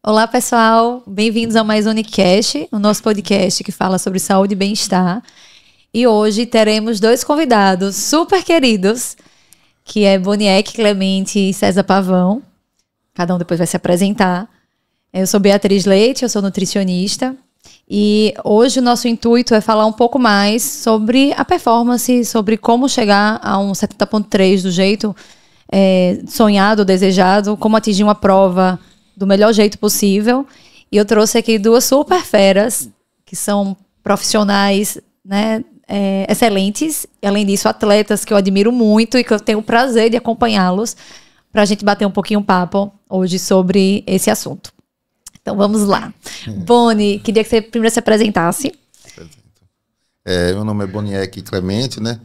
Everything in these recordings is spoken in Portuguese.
Olá, pessoal. Bem-vindos a mais um Unicast, o nosso podcast que fala sobre saúde e bem-estar. E hoje teremos dois convidados super queridos, que é Boniek Clemente e César Pavão. Cada um depois vai se apresentar. Eu sou Beatriz Leite, eu sou nutricionista. E hoje o nosso intuito é falar um pouco mais sobre a performance, sobre como chegar a um 70.3 do jeito sonhado, desejado, como atingir uma prova do melhor jeito possível. E eu trouxe aqui duas super feras, que são profissionais, né, excelentes. E, além disso, atletas que eu admiro muito e que eu tenho o prazer de acompanhá-los, para a gente bater um pouquinho papo hoje sobre esse assunto. Então, vamos lá. Boni, queria que você primeiro se apresentasse. Meu nome é Boniek Clemente, né?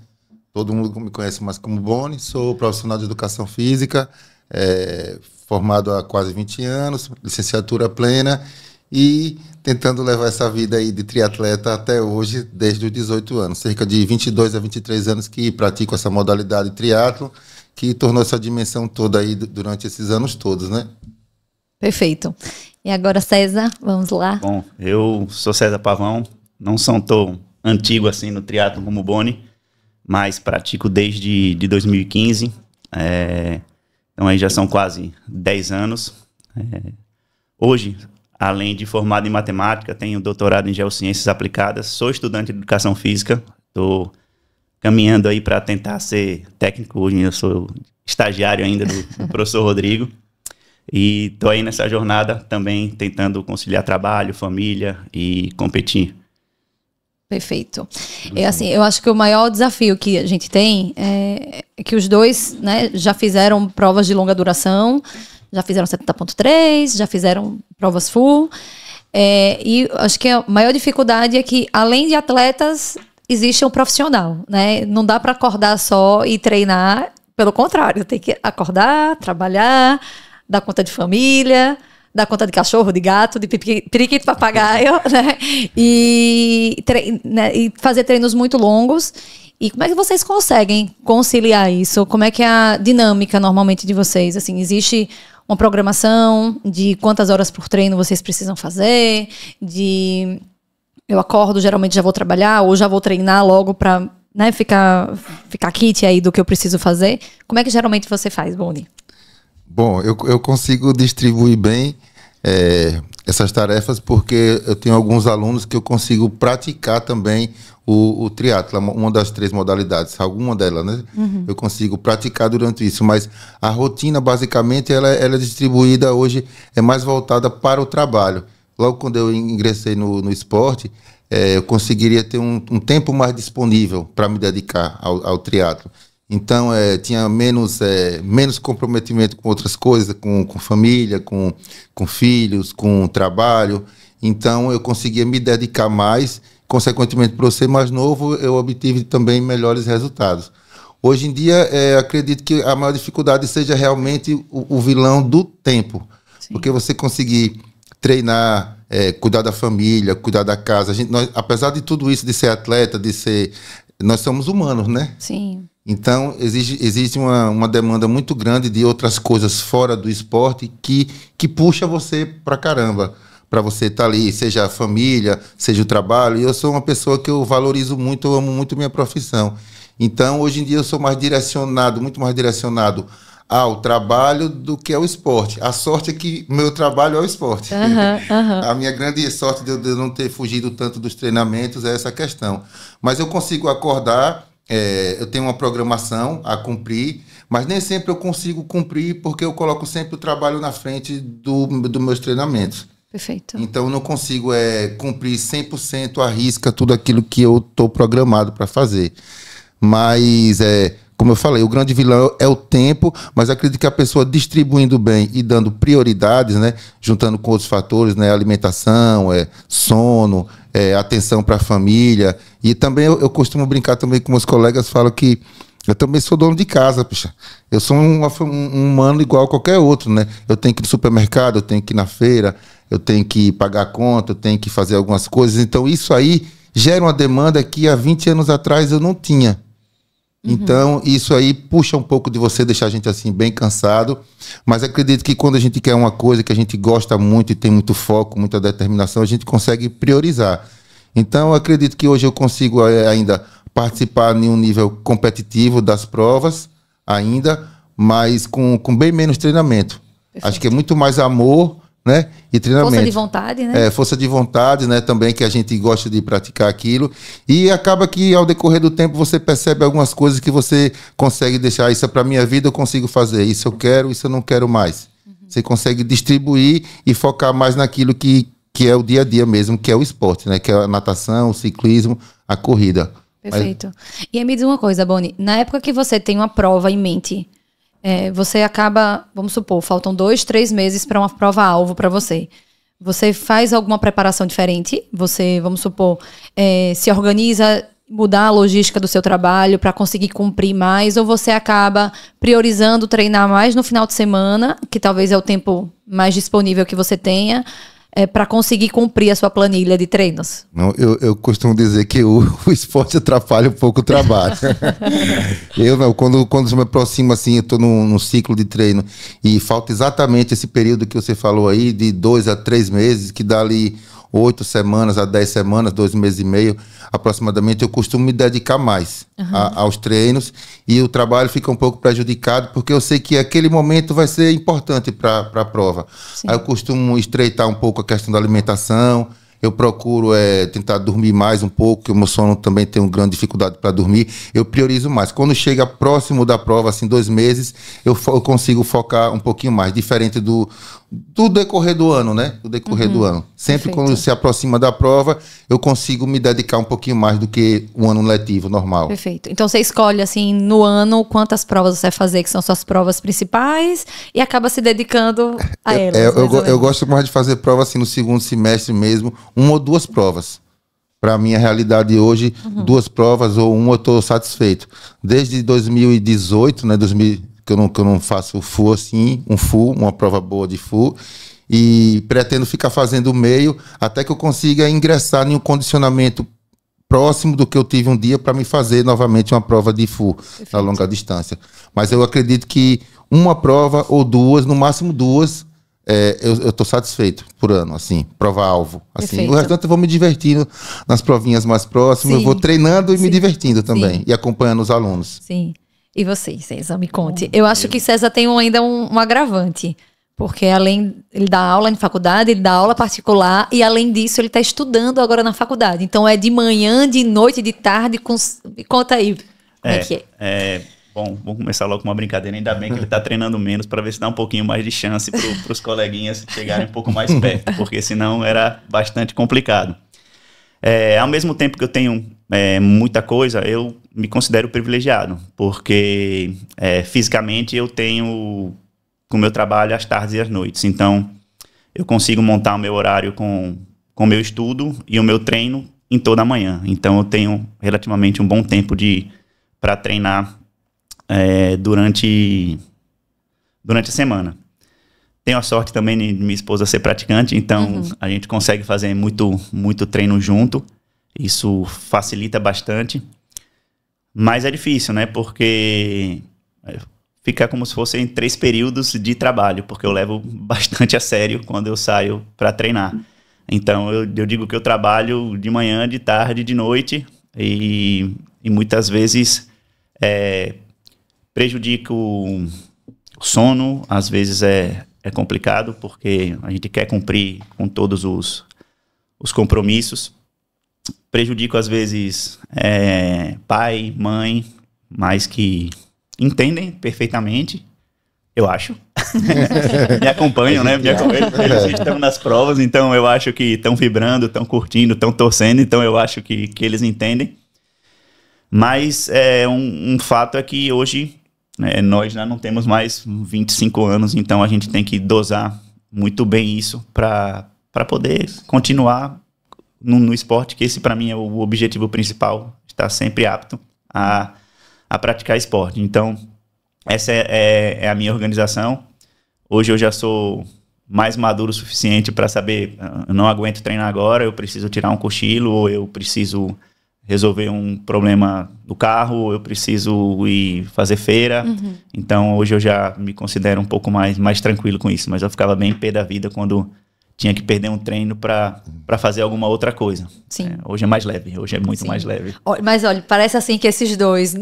Todo mundo me conhece mais como Boni. Sou profissional de educação física, formado há quase 20 anos, licenciatura plena e tentando levar essa vida aí de triatleta até hoje, desde os 18 anos. Cerca de 22 a 23 anos que pratico essa modalidade triatlo, que tornou essa dimensão toda aí durante esses anos todos, né? Perfeito. E agora, César, vamos lá. Bom, eu sou César Pavão, não sou tão antigo assim no triatlo como o Boni, mas pratico desde 2015, então aí já são quase 10 anos. Hoje, além de formado em matemática, tenho doutorado em geociências aplicadas, sou estudante de educação física, estou caminhando aí para tentar ser técnico. Hoje eu sou estagiário ainda do professor Rodrigo. E estou aí nessa jornada também tentando conciliar trabalho, família e competir. Perfeito. Eu acho que o maior desafio que a gente tem é que os dois, né, já fizeram provas de longa duração, já fizeram 70.3, já fizeram provas full. E acho que a maior dificuldade é que, além de atletas, existe um profissional, né? Não dá para acordar só e treinar. Pelo contrário, tem que acordar, trabalhar, dar conta de família, dar conta de cachorro, de gato, de periquito, papagaio, né? E fazer treinos muito longos. E como é que vocês conseguem conciliar isso? Como é que é a dinâmica normalmente de vocês? Assim, existe uma programação de quantas horas por treino vocês precisam fazer? Eu acordo, geralmente já vou trabalhar ou já vou treinar logo para, né, ficar kit aí do que eu preciso fazer. Como é que geralmente você faz, Boni? Bom, eu consigo distribuir bem essas tarefas porque eu tenho alguns alunos que eu consigo praticar também o triatlo, uma das 3 modalidades, alguma delas, né? Uhum. Eu consigo praticar durante isso, mas a rotina, basicamente, ela é distribuída hoje, é mais voltada para o trabalho. Logo quando eu ingressei no esporte, eu conseguiria ter um tempo mais disponível para me dedicar ao triatlo. Então, tinha menos comprometimento com outras coisas, com família, com filhos, com trabalho. Então, eu conseguia me dedicar mais. Consequentemente, por eu ser mais novo, eu obtive também melhores resultados. Hoje em dia, acredito que a maior dificuldade seja realmente o vilão do tempo. Sim. Porque você conseguir treinar, cuidar da família, cuidar da casa. Nós, apesar de tudo isso, de ser atleta, nós somos humanos, né? Sim. Então, existe uma demanda muito grande de outras coisas fora do esporte que puxa você pra caramba, para você estar ali, seja a família, seja o trabalho. E eu sou uma pessoa que eu valorizo muito, eu amo muito minha profissão. Então, hoje em dia, eu sou muito mais direcionado ao trabalho do que ao esporte. A sorte é que meu trabalho é o esporte. A minha grande sorte de eu não ter fugido tanto dos treinamentos é essa questão. Mas eu consigo acordar, eu tenho uma programação a cumprir, mas nem sempre eu consigo cumprir porque eu coloco sempre o trabalho na frente dos meus treinamentos. Perfeito. Então eu não consigo cumprir 100% à risca tudo aquilo que eu estou programado para fazer. Mas, como eu falei, o grande vilão é o tempo, mas acredito que a pessoa distribuindo bem e dando prioridades, né, juntando com outros fatores, né, alimentação, sono, atenção para a família. E também eu costumo brincar também com meus colegas, falo que eu também sou dono de casa, puxa. Eu sou um humano igual a qualquer outro, né? Eu tenho que ir no supermercado, eu tenho que ir na feira, eu tenho que pagar a conta, eu tenho que fazer algumas coisas. Então isso aí gera uma demanda que há 20 anos atrás eu não tinha. Então, isso aí puxa um pouco de você, deixar a gente assim bem cansado. Mas acredito que quando a gente quer uma coisa que a gente gosta muito e tem muito foco, muita determinação, a gente consegue priorizar. Então, eu acredito que hoje eu consigo ainda participar em um nível competitivo das provas, ainda, mas com bem menos treinamento. Perfeito. Acho que é muito mais amor, né, e treinamento. Força de vontade, né? Força de vontade, né, também, que a gente gosta de praticar aquilo. E acaba que, ao decorrer do tempo, você percebe algumas coisas que você consegue deixar. Isso é para minha vida, eu consigo fazer. Isso eu quero, isso eu não quero mais. Você consegue distribuir e focar mais naquilo que é o dia a dia mesmo, que é o esporte, né, que é a natação, o ciclismo, a corrida. Perfeito. E aí me diz uma coisa, Boni, na época que você tem uma prova em mente, você acaba, vamos supor, faltam 2, 3 meses para uma prova-alvo para você. Você faz alguma preparação diferente? Você, vamos supor, se organiza, mudar a logística do seu trabalho para conseguir cumprir mais? Ou você acaba priorizando treinar mais no final de semana, que talvez é o tempo mais disponível que você tenha, para conseguir cumprir a sua planilha de treinos? Não, eu costumo dizer que o esporte atrapalha um pouco o trabalho. Eu não, quando eu me aproximo assim, eu estou num ciclo de treino e falta exatamente esse período que você falou aí, de 2 a 3 meses, que dá ali 8 semanas a 10 semanas, 2 meses e meio, aproximadamente, eu costumo me dedicar mais aos treinos e o trabalho fica um pouco prejudicado, porque eu sei que aquele momento vai ser importante para a prova. Sim. Aí eu costumo estreitar um pouco a questão da alimentação, eu procuro tentar dormir mais um pouco, porque o meu sono também tem uma grande dificuldade para dormir. Eu priorizo mais. Quando chega próximo da prova, assim, 2 meses, eu consigo focar um pouquinho mais, diferente do decorrer do ano, né? Do decorrer do ano. Sempre Perfeito. Quando se aproxima da prova, eu consigo me dedicar um pouquinho mais do que um ano letivo normal. Perfeito. Então você escolhe, assim, no ano, quantas provas você vai fazer, que são suas provas principais, e acaba se dedicando a elas. Eu gosto mais de fazer prova, assim, no segundo semestre mesmo, 1 ou 2 provas. Para mim, a realidade hoje, 2 provas ou 1, eu estou satisfeito. Desde 2018, né, que eu não faço full assim, uma prova boa de full, e pretendo ficar fazendo meio até que eu consiga ingressar em um condicionamento próximo do que eu tive um dia para me fazer novamente uma prova de full. Perfeito. Na longa distância. Mas eu acredito que 1 prova ou 2, no máximo 2, eu estou satisfeito por ano, assim, prova-alvo. Assim. O restante eu vou me divertindo nas provinhas mais próximas, Sim. Eu vou treinando e me divertindo também, Sim. E acompanhando os alunos. Sim. E você, César, me conte. Eu acho que César tem ainda um agravante, porque além, ele dá aula em faculdade, ele dá aula particular, e além disso ele está estudando agora na faculdade. Então é de manhã, de noite, de tarde, me conta aí como é que é. Bom, vamos começar logo com uma brincadeira, ainda bem que ele está treinando menos para ver se dá um pouquinho mais de chance para os coleguinhas chegarem um pouco mais perto, porque senão era bastante complicado. Ao mesmo tempo que eu tenho muita coisa, eu me considero privilegiado, porque fisicamente eu tenho com o meu trabalho às tardes e às noites, então eu consigo montar o meu horário com o meu estudo e o meu treino em toda a manhã, então eu tenho relativamente um bom tempo para treinar durante a semana. Tenho a sorte também de minha esposa ser praticante, então a gente consegue fazer muito treino junto. Isso facilita bastante. Mas é difícil, né? Porque fica como se fossem 3 períodos de trabalho, porque eu levo bastante a sério quando eu saio para treinar. Então eu digo que eu trabalho de manhã, de tarde, de noite, e muitas vezes prejudico o sono, às vezes é complicado, porque a gente quer cumprir com todos os compromissos. Prejudico, às vezes, pai, mãe, mas que entendem perfeitamente, eu acho. Me acompanham, né? Eles estão nas provas, então eu acho que estão vibrando, estão curtindo, estão torcendo, então eu acho que eles entendem. Mas um fato é que hoje nós já não temos mais 25 anos, então a gente tem que dosar muito bem isso para poder continuar no esporte, que esse para mim é o objetivo principal, estar sempre apto a praticar esporte. Então, essa é a minha organização. Hoje eu já sou mais maduro o suficiente para saber, eu não aguento treinar agora, eu preciso tirar um cochilo, ou eu preciso resolver um problema do carro, eu preciso ir fazer feira. Então, hoje eu já me considero um pouco mais tranquilo com isso. Mas eu ficava bem pé da vida quando tinha que perder um treino para fazer alguma outra coisa. Sim. Hoje é mais leve, hoje é muito mais leve. Mas olha, parece assim que esses dois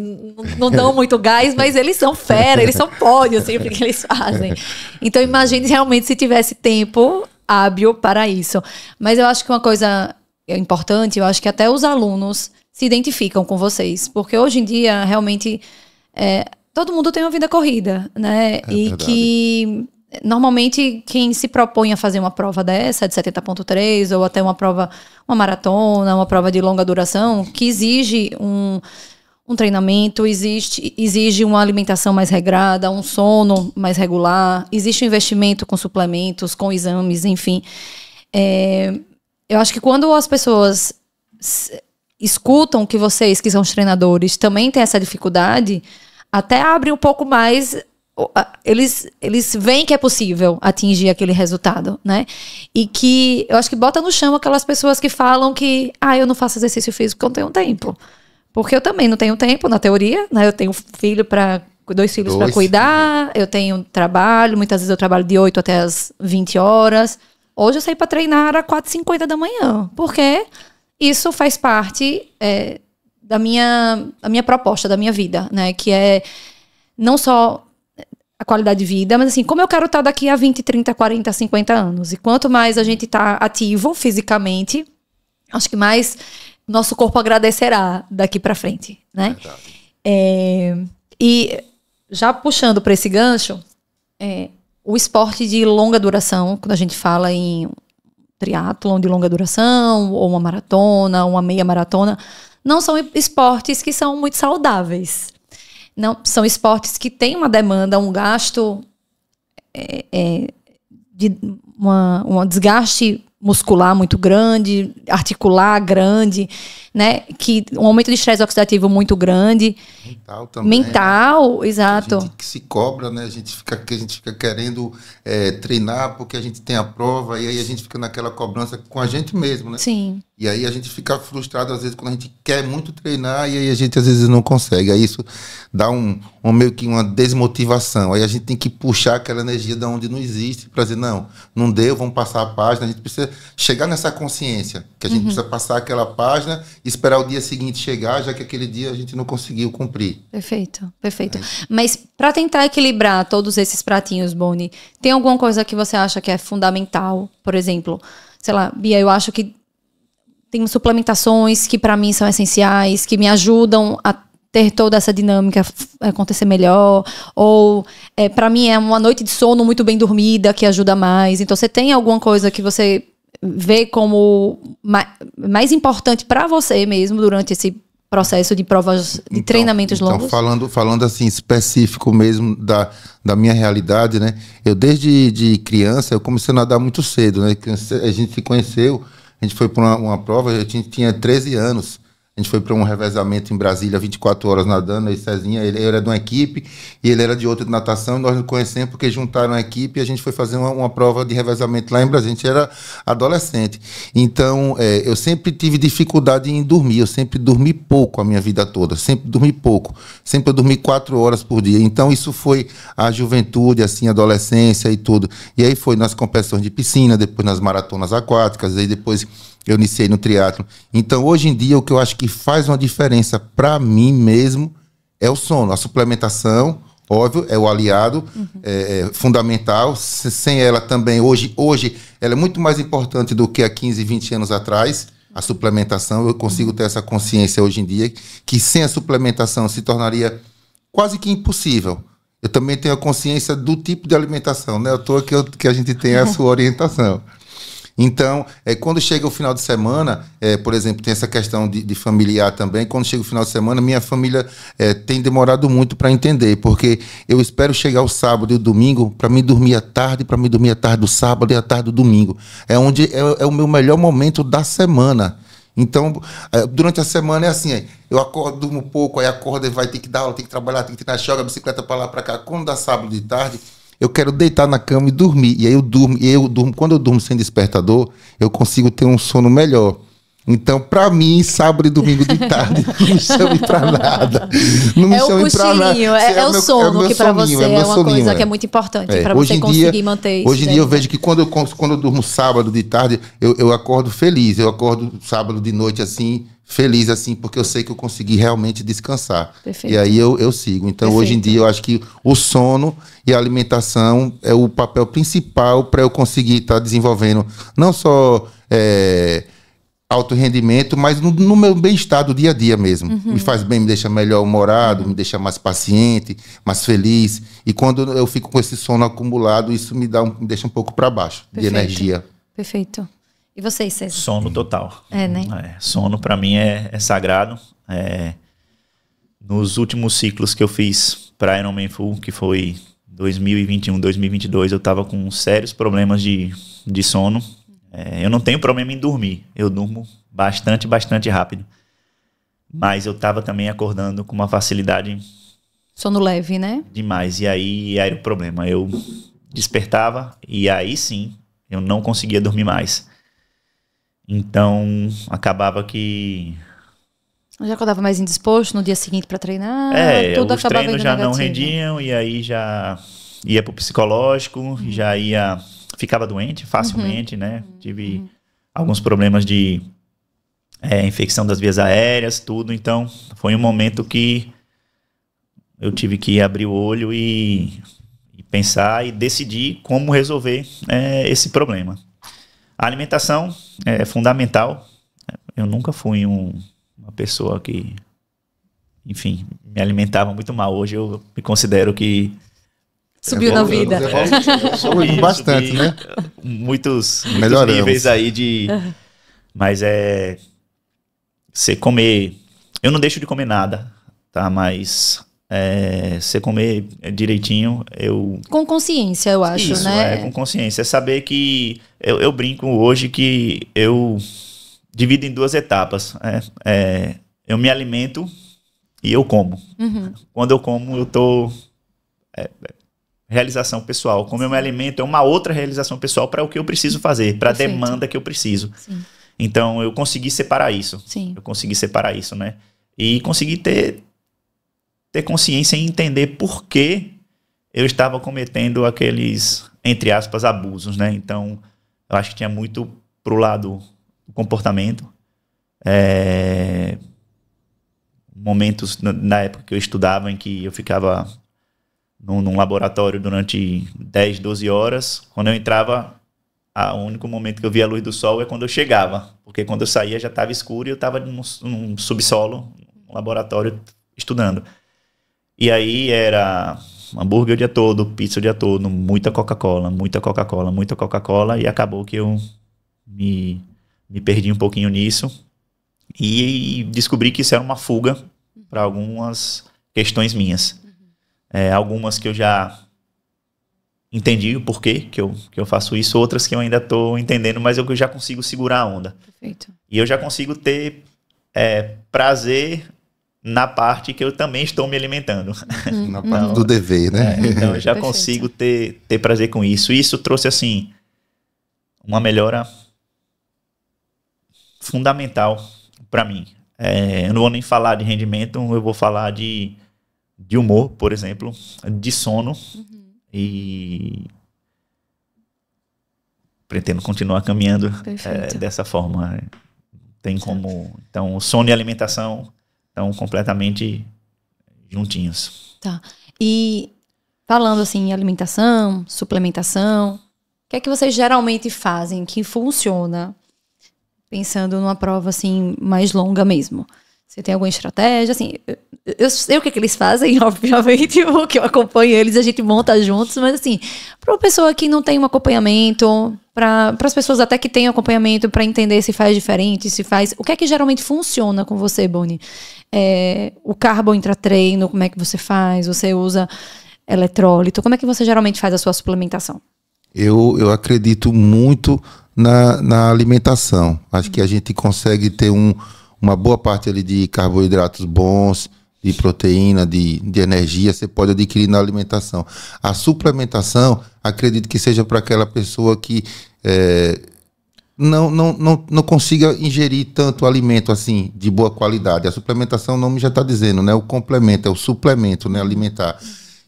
não dão muito gás, mas eles são fera, eles são pódio, assim, porque eles fazem. Então imagine realmente se tivesse tempo hábil para isso. Mas eu acho que uma coisa importante, eu acho que até os alunos se identificam com vocês, porque hoje em dia realmente todo mundo tem uma vida corrida, né? E verdade. que normalmente quem se propõe a fazer uma prova dessa, de 70.3, ou até uma prova, uma maratona, uma prova de longa duração, que exige um treinamento, exige uma alimentação mais regrada, um sono mais regular, existe um investimento com suplementos, com exames, enfim. Eu acho que quando as pessoas escutam que vocês, que são os treinadores, também têm essa dificuldade, até abrem um pouco mais. Eles veem que é possível atingir aquele resultado, né? E que eu acho que bota no chão aquelas pessoas que falam que eu não faço exercício físico porque eu não tenho tempo. Porque eu também não tenho tempo, na teoria, né? Eu tenho dois filhos para cuidar, eu tenho trabalho, muitas vezes eu trabalho de 8 até as 20 horas. Hoje eu saí para treinar às 4h50 da manhã, porque isso faz parte da minha proposta, da minha vida, né? Que é não só a qualidade de vida, mas assim, como eu quero estar daqui a 20, 30, 40, 50 anos. E quanto mais a gente está ativo fisicamente, acho que mais nosso corpo agradecerá daqui para frente, né? E já puxando para esse gancho, o esporte de longa duração, quando a gente fala em triatlon de longa duração, ou uma maratona, uma meia maratona, não são esportes que são muito saudáveis. Não, são esportes que têm uma demanda, um gasto, de um desgaste muscular muito grande, articular grande, né? Um aumento de estresse oxidativo muito grande. Mental também. Mental, exato. A gente que se cobra, né? A gente fica querendo treinar porque a gente tem a prova e aí a gente fica naquela cobrança com a gente mesmo, né? Sim. E aí a gente fica frustrado às vezes quando a gente quer muito treinar e aí a gente às vezes não consegue. Aí isso dá meio que uma desmotivação. Aí a gente tem que puxar aquela energia de onde não existe para dizer, não deu, vamos passar a página. A gente precisa chegar nessa consciência, que a gente precisa passar aquela página e esperar o dia seguinte chegar, já que aquele dia a gente não conseguiu cumprir. Perfeito, perfeito. Mas para tentar equilibrar todos esses pratinhos, Boni, tem alguma coisa que você acha que é fundamental? Por exemplo, sei lá, Bia, eu acho que tem suplementações que para mim são essenciais, que me ajudam a ter toda essa dinâmica acontecer melhor, ou para mim é uma noite de sono muito bem dormida que ajuda mais. Então você tem alguma coisa que você vê como mais importante para você mesmo durante esse processo de provas, de treinamentos longos? Então, falando assim, específico mesmo da minha realidade, né? Eu desde de criança, eu comecei a nadar muito cedo, né? A gente se conheceu, a gente foi para uma prova, a gente tinha 13 anos. A gente foi para um revezamento em Brasília, 24 horas nadando, aí Cezinha, ele era de uma equipe e ele era de outra de natação, e nós nos conhecemos porque juntaram a equipe e a gente foi fazer uma prova de revezamento lá em Brasília. A gente era adolescente. Então, eu sempre tive dificuldade em dormir, eu sempre dormi pouco a minha vida toda, sempre dormi pouco. Sempre eu dormi 4 horas por dia. Então, isso foi a juventude, assim, a adolescência e tudo. E aí foi nas competições de piscina, depois nas maratonas aquáticas, aí depois eu iniciei no triatlo. Então, hoje em dia, o que eu acho que faz uma diferença para mim mesmo é o sono. A suplementação, óbvio, é o aliado, é fundamental. Sem ela também, hoje ela é muito mais importante do que há 15, 20 anos atrás. A suplementação, eu consigo ter essa consciência hoje em dia, que sem a suplementação se tornaria quase que impossível. Eu também tenho a consciência do tipo de alimentação, né? À toa que a gente tem a sua orientação. Então, quando chega o final de semana, por exemplo, tem essa questão de familiar também. Quando chega o final de semana, minha família tem demorado muito para entender, porque eu espero chegar o sábado e o domingo para me dormir à tarde, do sábado e à tarde do domingo. É o meu melhor momento da semana. Então, durante a semana é assim, eu acordo, durmo pouco, aí acordo e vai ter que dar aula, tem que trabalhar, tem que treinar, joga a bicicleta para lá, para cá. Quando dá sábado de tarde, eu quero deitar na cama e dormir. E aí eu durmo. Quando eu durmo sem despertador, eu consigo ter um sono melhor. Então, para mim, sábado e domingo de tarde, não me chame para nada. Não me chame para nada. É o sono que para você é uma coisa que é muito importante para você conseguir manter isso. Hoje em dia eu vejo que quando eu durmo sábado de tarde, eu acordo feliz. Eu acordo sábado de noite assim, feliz assim, porque eu sei que eu consegui realmente descansar. Perfeito. E aí eu sigo. Então, hoje em dia, eu acho que o sono e a alimentação é o papel principal para eu conseguir estar desenvolvendo não só alto rendimento, mas no meu bem-estar do dia a dia mesmo. Me faz bem, me deixa melhor humorado, me deixa mais paciente, mais feliz. E quando eu fico com esse sono acumulado, isso me deixa um pouco para baixo de energia. Perfeito. E vocês, César? Sono total. Né? Sono para mim é sagrado. Nos últimos ciclos que eu fiz para Ironman Full, que foi 2021, 2022, eu tava com sérios problemas de sono. Eu não tenho problema em dormir. Eu durmo bastante rápido. Mas eu tava também acordando com uma facilidade... Sono leve, né? Demais. E aí era o problema. Eu despertava e aí sim eu não conseguia dormir mais. Então acabava que... Já acordava mais indisposto no dia seguinte para treinar? Tudo os treinos já negativo. Não rendiam e aí já ia pro psicológico, já ia... Ficava doente facilmente, né? Tive alguns problemas de infecção das vias aéreas, tudo. Então, foi um momento que eu tive que abrir o olho e pensar e decidir como resolver esse problema. A alimentação é fundamental. Eu nunca fui uma pessoa que, enfim, me alimentava muito mal. Hoje eu me considero que... Subiu na vida. Subiu bastante, né? Muitos níveis aí de... Mas você comer... Eu não deixo de comer nada, tá? Mas você comer direitinho, Com consciência, eu acho, isso, né? Com consciência. É saber que... Eu brinco hoje que eu divido em duas etapas. Eu me alimento e eu como. Quando eu como, eu tô... realização pessoal. Como eu me alimento é uma outra realização pessoal para o que eu preciso fazer, para a demanda que eu preciso. Sim. Então, eu consegui separar isso. Sim. Eu consegui separar isso, né? E consegui ter consciência e entender por que eu estava cometendo aqueles, entre aspas, abusos, né? Então, eu acho que tinha muito pro lado do comportamento. Momentos na época que eu estudava em que eu ficava... num laboratório durante 10, 12 horas. Quando eu entrava, o único momento que eu via a luz do sol é quando eu chegava. Porque quando eu saía já estava escuro e eu estava num subsolo, num laboratório, estudando. E aí era hambúrguer o dia todo, pizza o dia todo, muita Coca-Cola, muita Coca-Cola, muita Coca-Cola. E acabou que eu me perdi um pouquinho nisso. E descobri que isso era uma fuga para algumas questões minhas. Algumas que eu já entendi o porquê que eu faço isso, outras que eu ainda estou entendendo, mas eu já consigo segurar a onda. Perfeito. E eu já consigo ter prazer na parte que eu também estou me alimentando. Na parte do dever, né? Então eu já consigo ter prazer com isso. E isso trouxe, assim, uma melhora fundamental para mim. Eu não vou nem falar de rendimento, eu vou falar de humor, por exemplo, de sono, e pretendo continuar caminhando dessa forma. Tem como... Então, o sono e a alimentação estão completamente juntinhos. Tá. E falando assim, alimentação, suplementação, o que é que vocês geralmente fazem que funciona? Pensando numa prova assim mais longa mesmo. Você tem alguma estratégia? Assim, eu sei o que eles fazem, obviamente, porque eu acompanho eles, a gente monta juntos, mas assim, para uma pessoa que não tem um acompanhamento, para as pessoas até que têm acompanhamento, para entender se faz diferente, se faz... O que é que geralmente funciona com você, Boni? O carbo intra-treino, como é que você faz? Você usa eletrólito? Como é que você geralmente faz a sua suplementação? Eu acredito muito na alimentação. Acho que a gente consegue ter uma boa parte ali de carboidratos bons, de proteína, de energia, você pode adquirir na alimentação. A suplementação, acredito que seja para aquela pessoa que não consiga ingerir tanto alimento assim, de boa qualidade. A suplementação, o nome já está dizendo, né? O complemento, é o suplemento, né? Alimentar.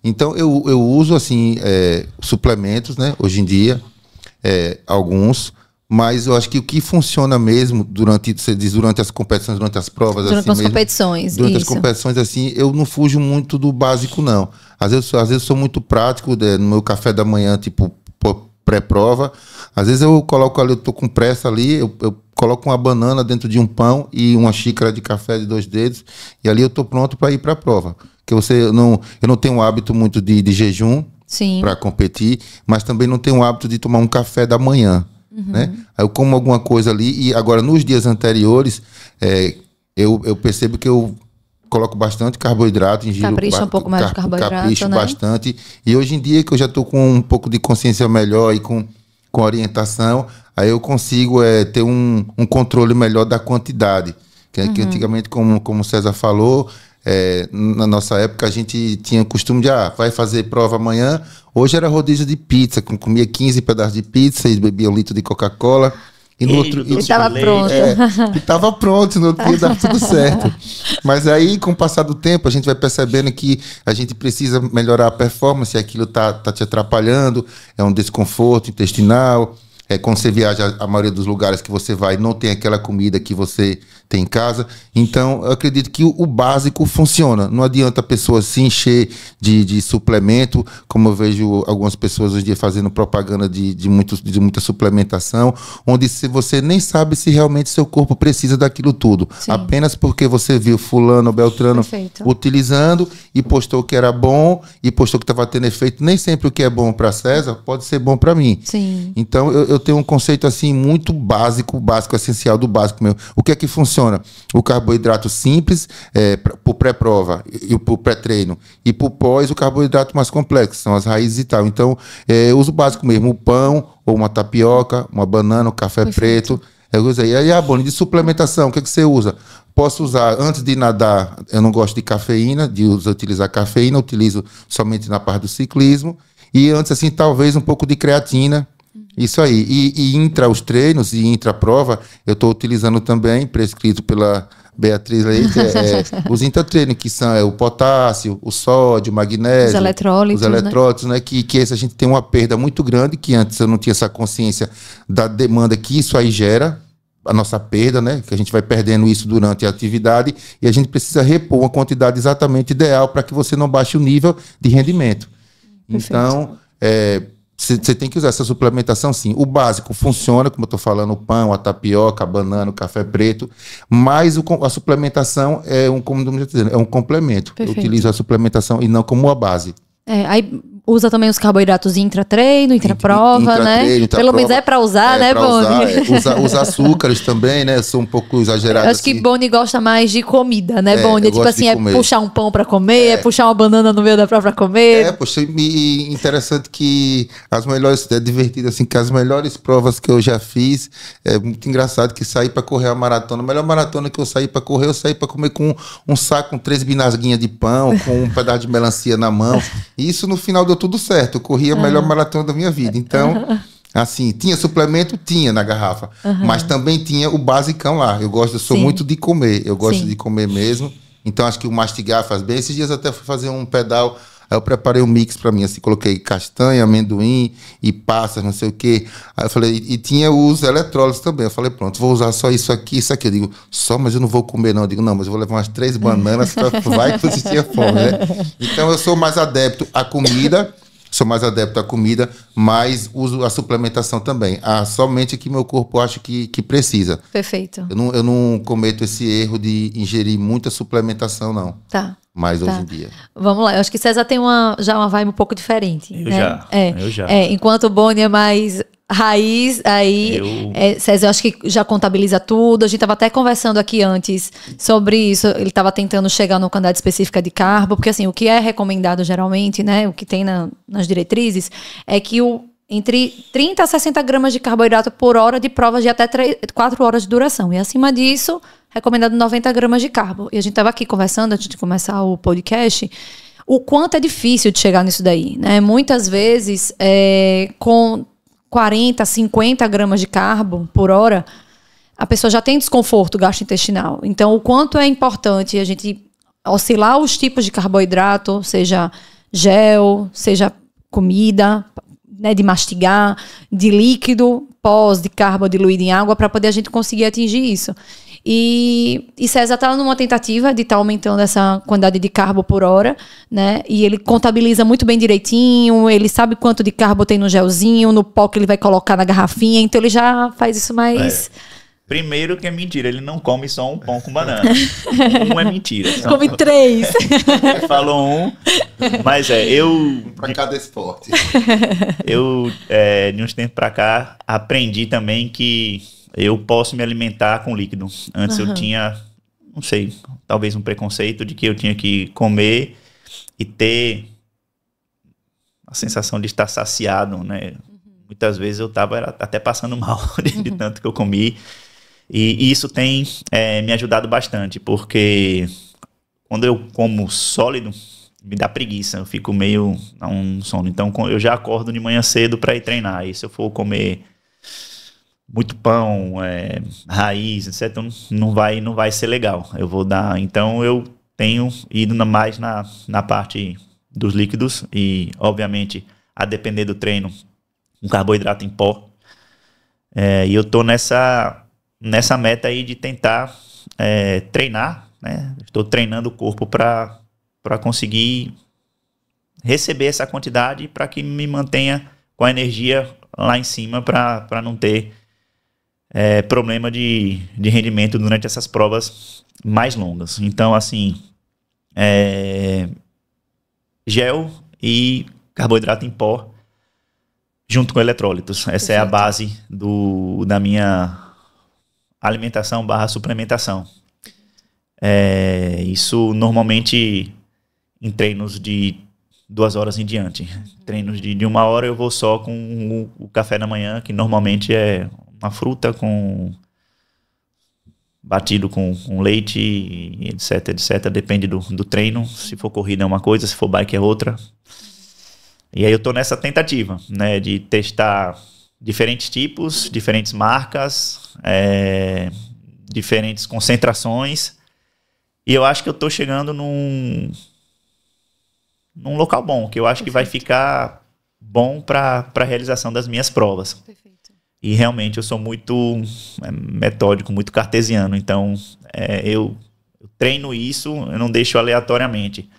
Então, eu uso, assim, suplementos, né? Hoje em dia, alguns, mas eu acho que o que funciona mesmo durante as competições, durante as provas, durante assim as competições, durante isso. as competições, assim, eu não fujo muito do básico, não. Às vezes sou muito prático, no meu café da manhã, tipo, pré-prova. Às vezes eu coloco ali, eu tô com pressa ali, eu coloco uma banana dentro de um pão e uma xícara de café de 2 dedos, e ali eu tô pronto para ir para a prova. Porque eu não tenho um hábito muito de jejum para competir, mas também não tenho o hábito de tomar um café da manhã. Né? Aí eu como alguma coisa ali, e agora nos dias anteriores, eu percebo que eu coloco bastante carboidrato, ingiro capricha um pouco mais de carboidrato, capricho né? bastante. E hoje em dia que eu já estou com um pouco de consciência melhor e com orientação, aí eu consigo ter um controle melhor da quantidade. Que antigamente, como o César falou, na nossa época a gente tinha o costume de vai fazer prova amanhã. Hoje era rodízio de pizza, comia 15 pedaços de pizza e bebia 1 litro de Coca-Cola. E no outro dia estava pronto. E estava pronto, no outro dia dava tudo certo. Mas aí, com o passar do tempo, a gente vai percebendo que a gente precisa melhorar a performance, aquilo tá te atrapalhando, é um desconforto intestinal. Quando você viaja, a maioria dos lugares que você vai não tem aquela comida que você tem em casa. Então, eu acredito que o básico funciona. Não adianta a pessoa se encher de suplemento, como eu vejo algumas pessoas hoje em dia fazendo propaganda de muita suplementação, onde você nem sabe se realmente seu corpo precisa daquilo tudo. Sim. Apenas porque você viu fulano ou beltrano utilizando e postou que era bom e postou que estava tendo efeito. Nem sempre o que é bom para César pode ser bom para mim. Sim. Então, eu tenho um conceito assim muito básico, essencial do básico meu. O que é que funciona? O carboidrato simples para o pré-prova e para o pré-treino. E para o pós, o carboidrato mais complexo, são as raízes e tal. Então, eu uso o básico mesmo, o pão, ou uma tapioca, uma banana, um café preto. Eu usei. E aí, Boni, de suplementação, o que é que você usa? Posso usar, antes de nadar, eu não gosto de cafeína, de utilizar cafeína, utilizo somente na parte do ciclismo. E antes, assim, talvez um pouco de creatina. Isso aí. E intra os treinos e intra a prova, eu estou utilizando também, prescrito pela Beatriz Leite, os intratreinos, que são o potássio, o sódio, o magnésio, os eletrólitos, né? Que esse a gente tem uma perda muito grande, que antes eu não tinha essa consciência da demanda que isso aí gera, a nossa perda, né? Que a gente vai perdendo isso durante a atividade e a gente precisa repor uma quantidade exatamente ideal para que você não baixe o nível de rendimento. Perfeito. Então, você tem que usar essa suplementação, sim. O básico funciona, como eu estou falando, o pão, a tapioca, a banana, o café preto, mas a suplementação como eu estou dizendo, é um complemento. Perfeito. Eu utilizo a suplementação e não como a base. Aí usa também os carboidratos intra-treino, intra-prova, né? Pelo menos é para usar, né, Boni? Usa açúcares também, né? Eu sou um pouco exagerado. Eu acho que Boni gosta mais de comida, né, Boni? Tipo assim, puxar um pão para comer, puxar uma banana no meio da prova para comer. Poxa, e interessante que as melhores, é divertido assim, que as melhores provas que eu já fiz, é muito engraçado que saí para correr a maratona. A melhor maratona que eu saí para correr, eu saí para comer com um saco com 3 binasguinhas de pão, com um pedaço de melancia na mão. E isso no final deu tudo certo. Eu corri a melhor maratona da minha vida. Então, assim, tinha suplemento? Tinha na garrafa. Mas também tinha o basicão lá. Eu sou muito de comer. Eu gosto de comer mesmo. Então, acho que o mastigar faz bem. Esses dias até fui fazer um pedal. Aí eu preparei um mix pra mim, assim, coloquei castanha, amendoim e passas, não sei o quê. Aí eu falei, e tinha os eletrólitos também. Eu falei, pronto, vou usar só isso aqui, isso aqui. Eu digo, mas eu não vou comer não. Eu digo, não, mas eu vou levar umas 3 bananas, vai que você tinha fome, né? Então eu sou mais adepto à comida, mas uso a suplementação também. Somente que meu corpo acho que precisa. Perfeito. Eu não cometo esse erro de ingerir muita suplementação, não. Tá. Mais hoje em dia. Vamos lá, eu acho que César tem já uma vibe um pouco diferente. Eu já. Enquanto o Boni é mais raiz, aí César, eu acho que já contabiliza tudo. A gente estava até conversando aqui antes sobre isso. Ele estava tentando chegar numa quantidade específica de carbo, porque assim, o que é recomendado geralmente, né, o que tem nas diretrizes, é que entre 30 a 60 gramas de carboidrato por hora de provas de até 4 horas de duração. E acima disso, recomendado 90 gramas de carbo. E a gente estava aqui conversando antes de começar o podcast, o quanto é difícil de chegar nisso daí, né? Muitas vezes, com 40, 50 gramas de carbo por hora, a pessoa já tem desconforto gastrointestinal. Então, o quanto é importante a gente oscilar os tipos de carboidrato, seja gel, seja comida, né, de mastigar, de líquido, pós, de carbo diluído em água, para poder a gente conseguir atingir isso. E César está numa tentativa de estar aumentando essa quantidade de carbo por hora, né? E ele contabiliza muito bem direitinho, ele sabe quanto de carbo tem no gelzinho, no pó que ele vai colocar na garrafinha, então ele já faz isso mais... Primeiro que é mentira, ele não come só um pão com banana. Um é mentira. Come 3. Falou um, mas eu... Para cada esporte. Eu, de uns tempos para cá, aprendi também que eu posso me alimentar com líquido. Antes eu tinha, não sei, talvez um preconceito de que eu tinha que comer e ter a sensação de estar saciado, né? Muitas vezes eu estava até passando mal de tanto que eu comi. E isso tem me ajudado bastante, porque quando eu como sólido, me dá preguiça, eu fico meio a um sono. Então eu já acordo de manhã cedo para ir treinar. E se eu for comer muito pão, raiz, etc., não vai ser legal. Eu vou dar. Então eu tenho ido mais na parte dos líquidos e, obviamente, a depender do treino, um carboidrato em pó. E eu tô nessa meta aí de tentar treinar, né? Estou treinando o corpo para conseguir receber essa quantidade para que me mantenha com a energia lá em cima para não ter problema de rendimento durante essas provas mais longas. Então, assim, gel e carboidrato em pó junto com eletrólitos. Essa é a base da minha alimentação / suplementação. Isso normalmente em treinos de 2 horas em diante. Treinos de 1 hora eu vou só com o café da manhã, que normalmente é uma fruta batido com leite, etc. Depende do treino. Se for corrida é uma coisa, se for bike é outra. E aí eu tô nessa tentativa, né, de testar diferentes tipos, diferentes marcas, diferentes concentrações. E eu acho que eu tô chegando num local bom, que eu acho que vai ficar bom para a realização das minhas provas. Perfeito. E realmente eu sou muito metódico, muito cartesiano. Então eu treino isso, eu não deixo aleatoriamente.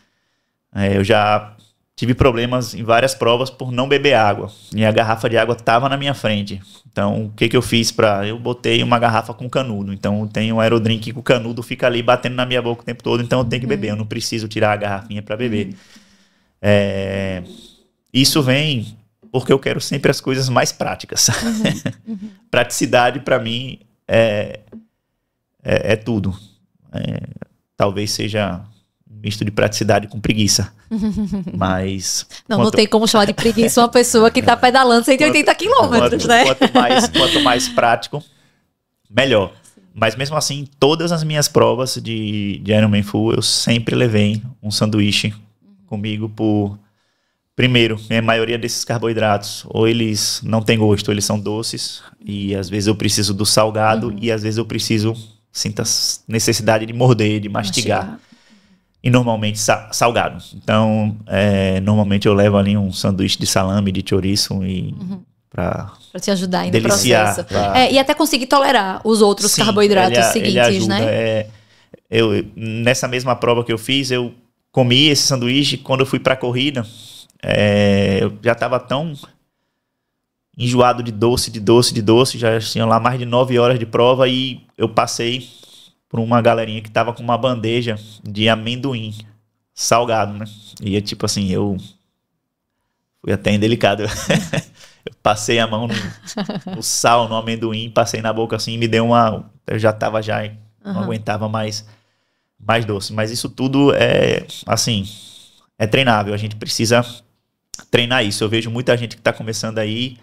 Eu já tive problemas em várias provas por não beber água. E a garrafa de água estava na minha frente. Então, o que eu fiz eu botei uma garrafa com canudo. Então, eu tenho um aerodrink que o canudo fica ali batendo na minha boca o tempo todo. Então, eu tenho que beber. Eu não preciso tirar a garrafinha para beber. Isso vem porque eu quero sempre as coisas mais práticas. Praticidade, para mim, é tudo. Talvez seja misto de praticidade com preguiça. Mas... Não tem como chamar de preguiça uma pessoa que está pedalando 180 quilômetros, né? Quanto mais prático, melhor. Mas mesmo assim, todas as minhas provas de Ironman Full, eu sempre levei um sanduíche comigo Primeiro, a maioria desses carboidratos, ou eles não têm gosto, ou eles são doces, e às vezes eu preciso do salgado, e às vezes eu sinto a necessidade de morder, de mastigar. E normalmente salgado. Então, normalmente eu levo ali um sanduíche de salame, de chouriço e para te ajudar aí no processo. E até conseguir tolerar os outros carboidratos seguintes, ele ajuda, né? Nessa mesma prova que eu fiz, eu comi esse sanduíche. Quando eu fui para a corrida, eu já estava tão enjoado de doce, já tinha lá mais de 9 horas de prova e eu passei por uma galerinha que tava com uma bandeja de amendoim salgado, né? E é tipo assim, eu fui até indelicado. Eu passei a mão no sal, no amendoim, passei na boca assim, me deu eu já tava não aguentava mais doce. Mas isso tudo é treinável, a gente precisa treinar isso. Eu vejo muita gente que tá começando aí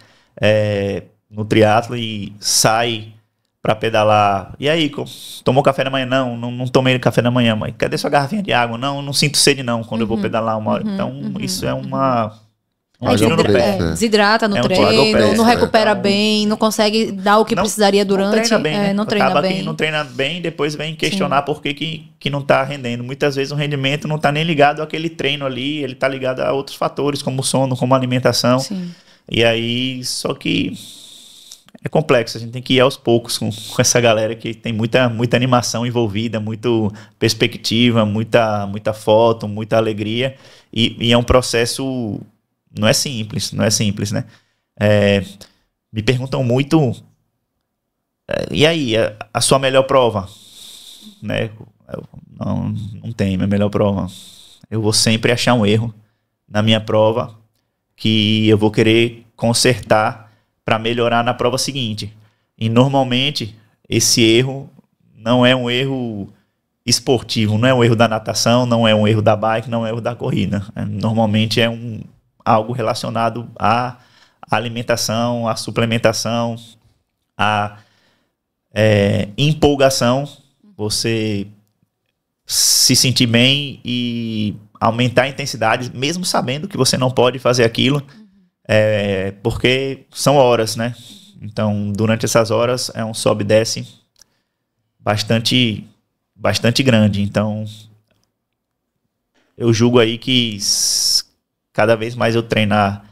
no triatlo e sai para pedalar. E aí, tomou café da manhã? Não tomei café da manhã, mas cadê sua garrafinha de água? Não sinto sede não, quando eu vou pedalar 1 hora. Então, isso é Aí desidrata no treino, não recupera bem, não consegue dar o que precisaria durante. Não treina bem, né? Não treina Acaba bem. que não treina bem, depois vem questionar por que não tá rendendo. Muitas vezes o rendimento não tá nem ligado àquele treino ali, ele tá ligado a outros fatores, como o sono, como a alimentação. Sim. E aí, só que é complexo, a gente tem que ir aos poucos com essa galera que tem muita animação envolvida, muita perspectiva, muita foto, muita alegria. E é um processo... Não é simples, né? Me perguntam muito, e aí, a sua melhor prova? Né? Não tem minha melhor prova. Eu vou sempre achar um erro na minha prova que eu vou querer consertar para melhorar na prova seguinte. E normalmente esse erro não é um erro esportivo, não é um erro da natação, não é um erro da bike, não é um erro da corrida. Normalmente é algo relacionado à alimentação, à suplementação, à empolgação, você se sentir bem e aumentar a intensidade, mesmo sabendo que você não pode fazer aquilo, porque são horas, né? Então, durante essas horas, é um sobe e desce bastante grande. Então, eu julgo aí que cada vez mais eu treinar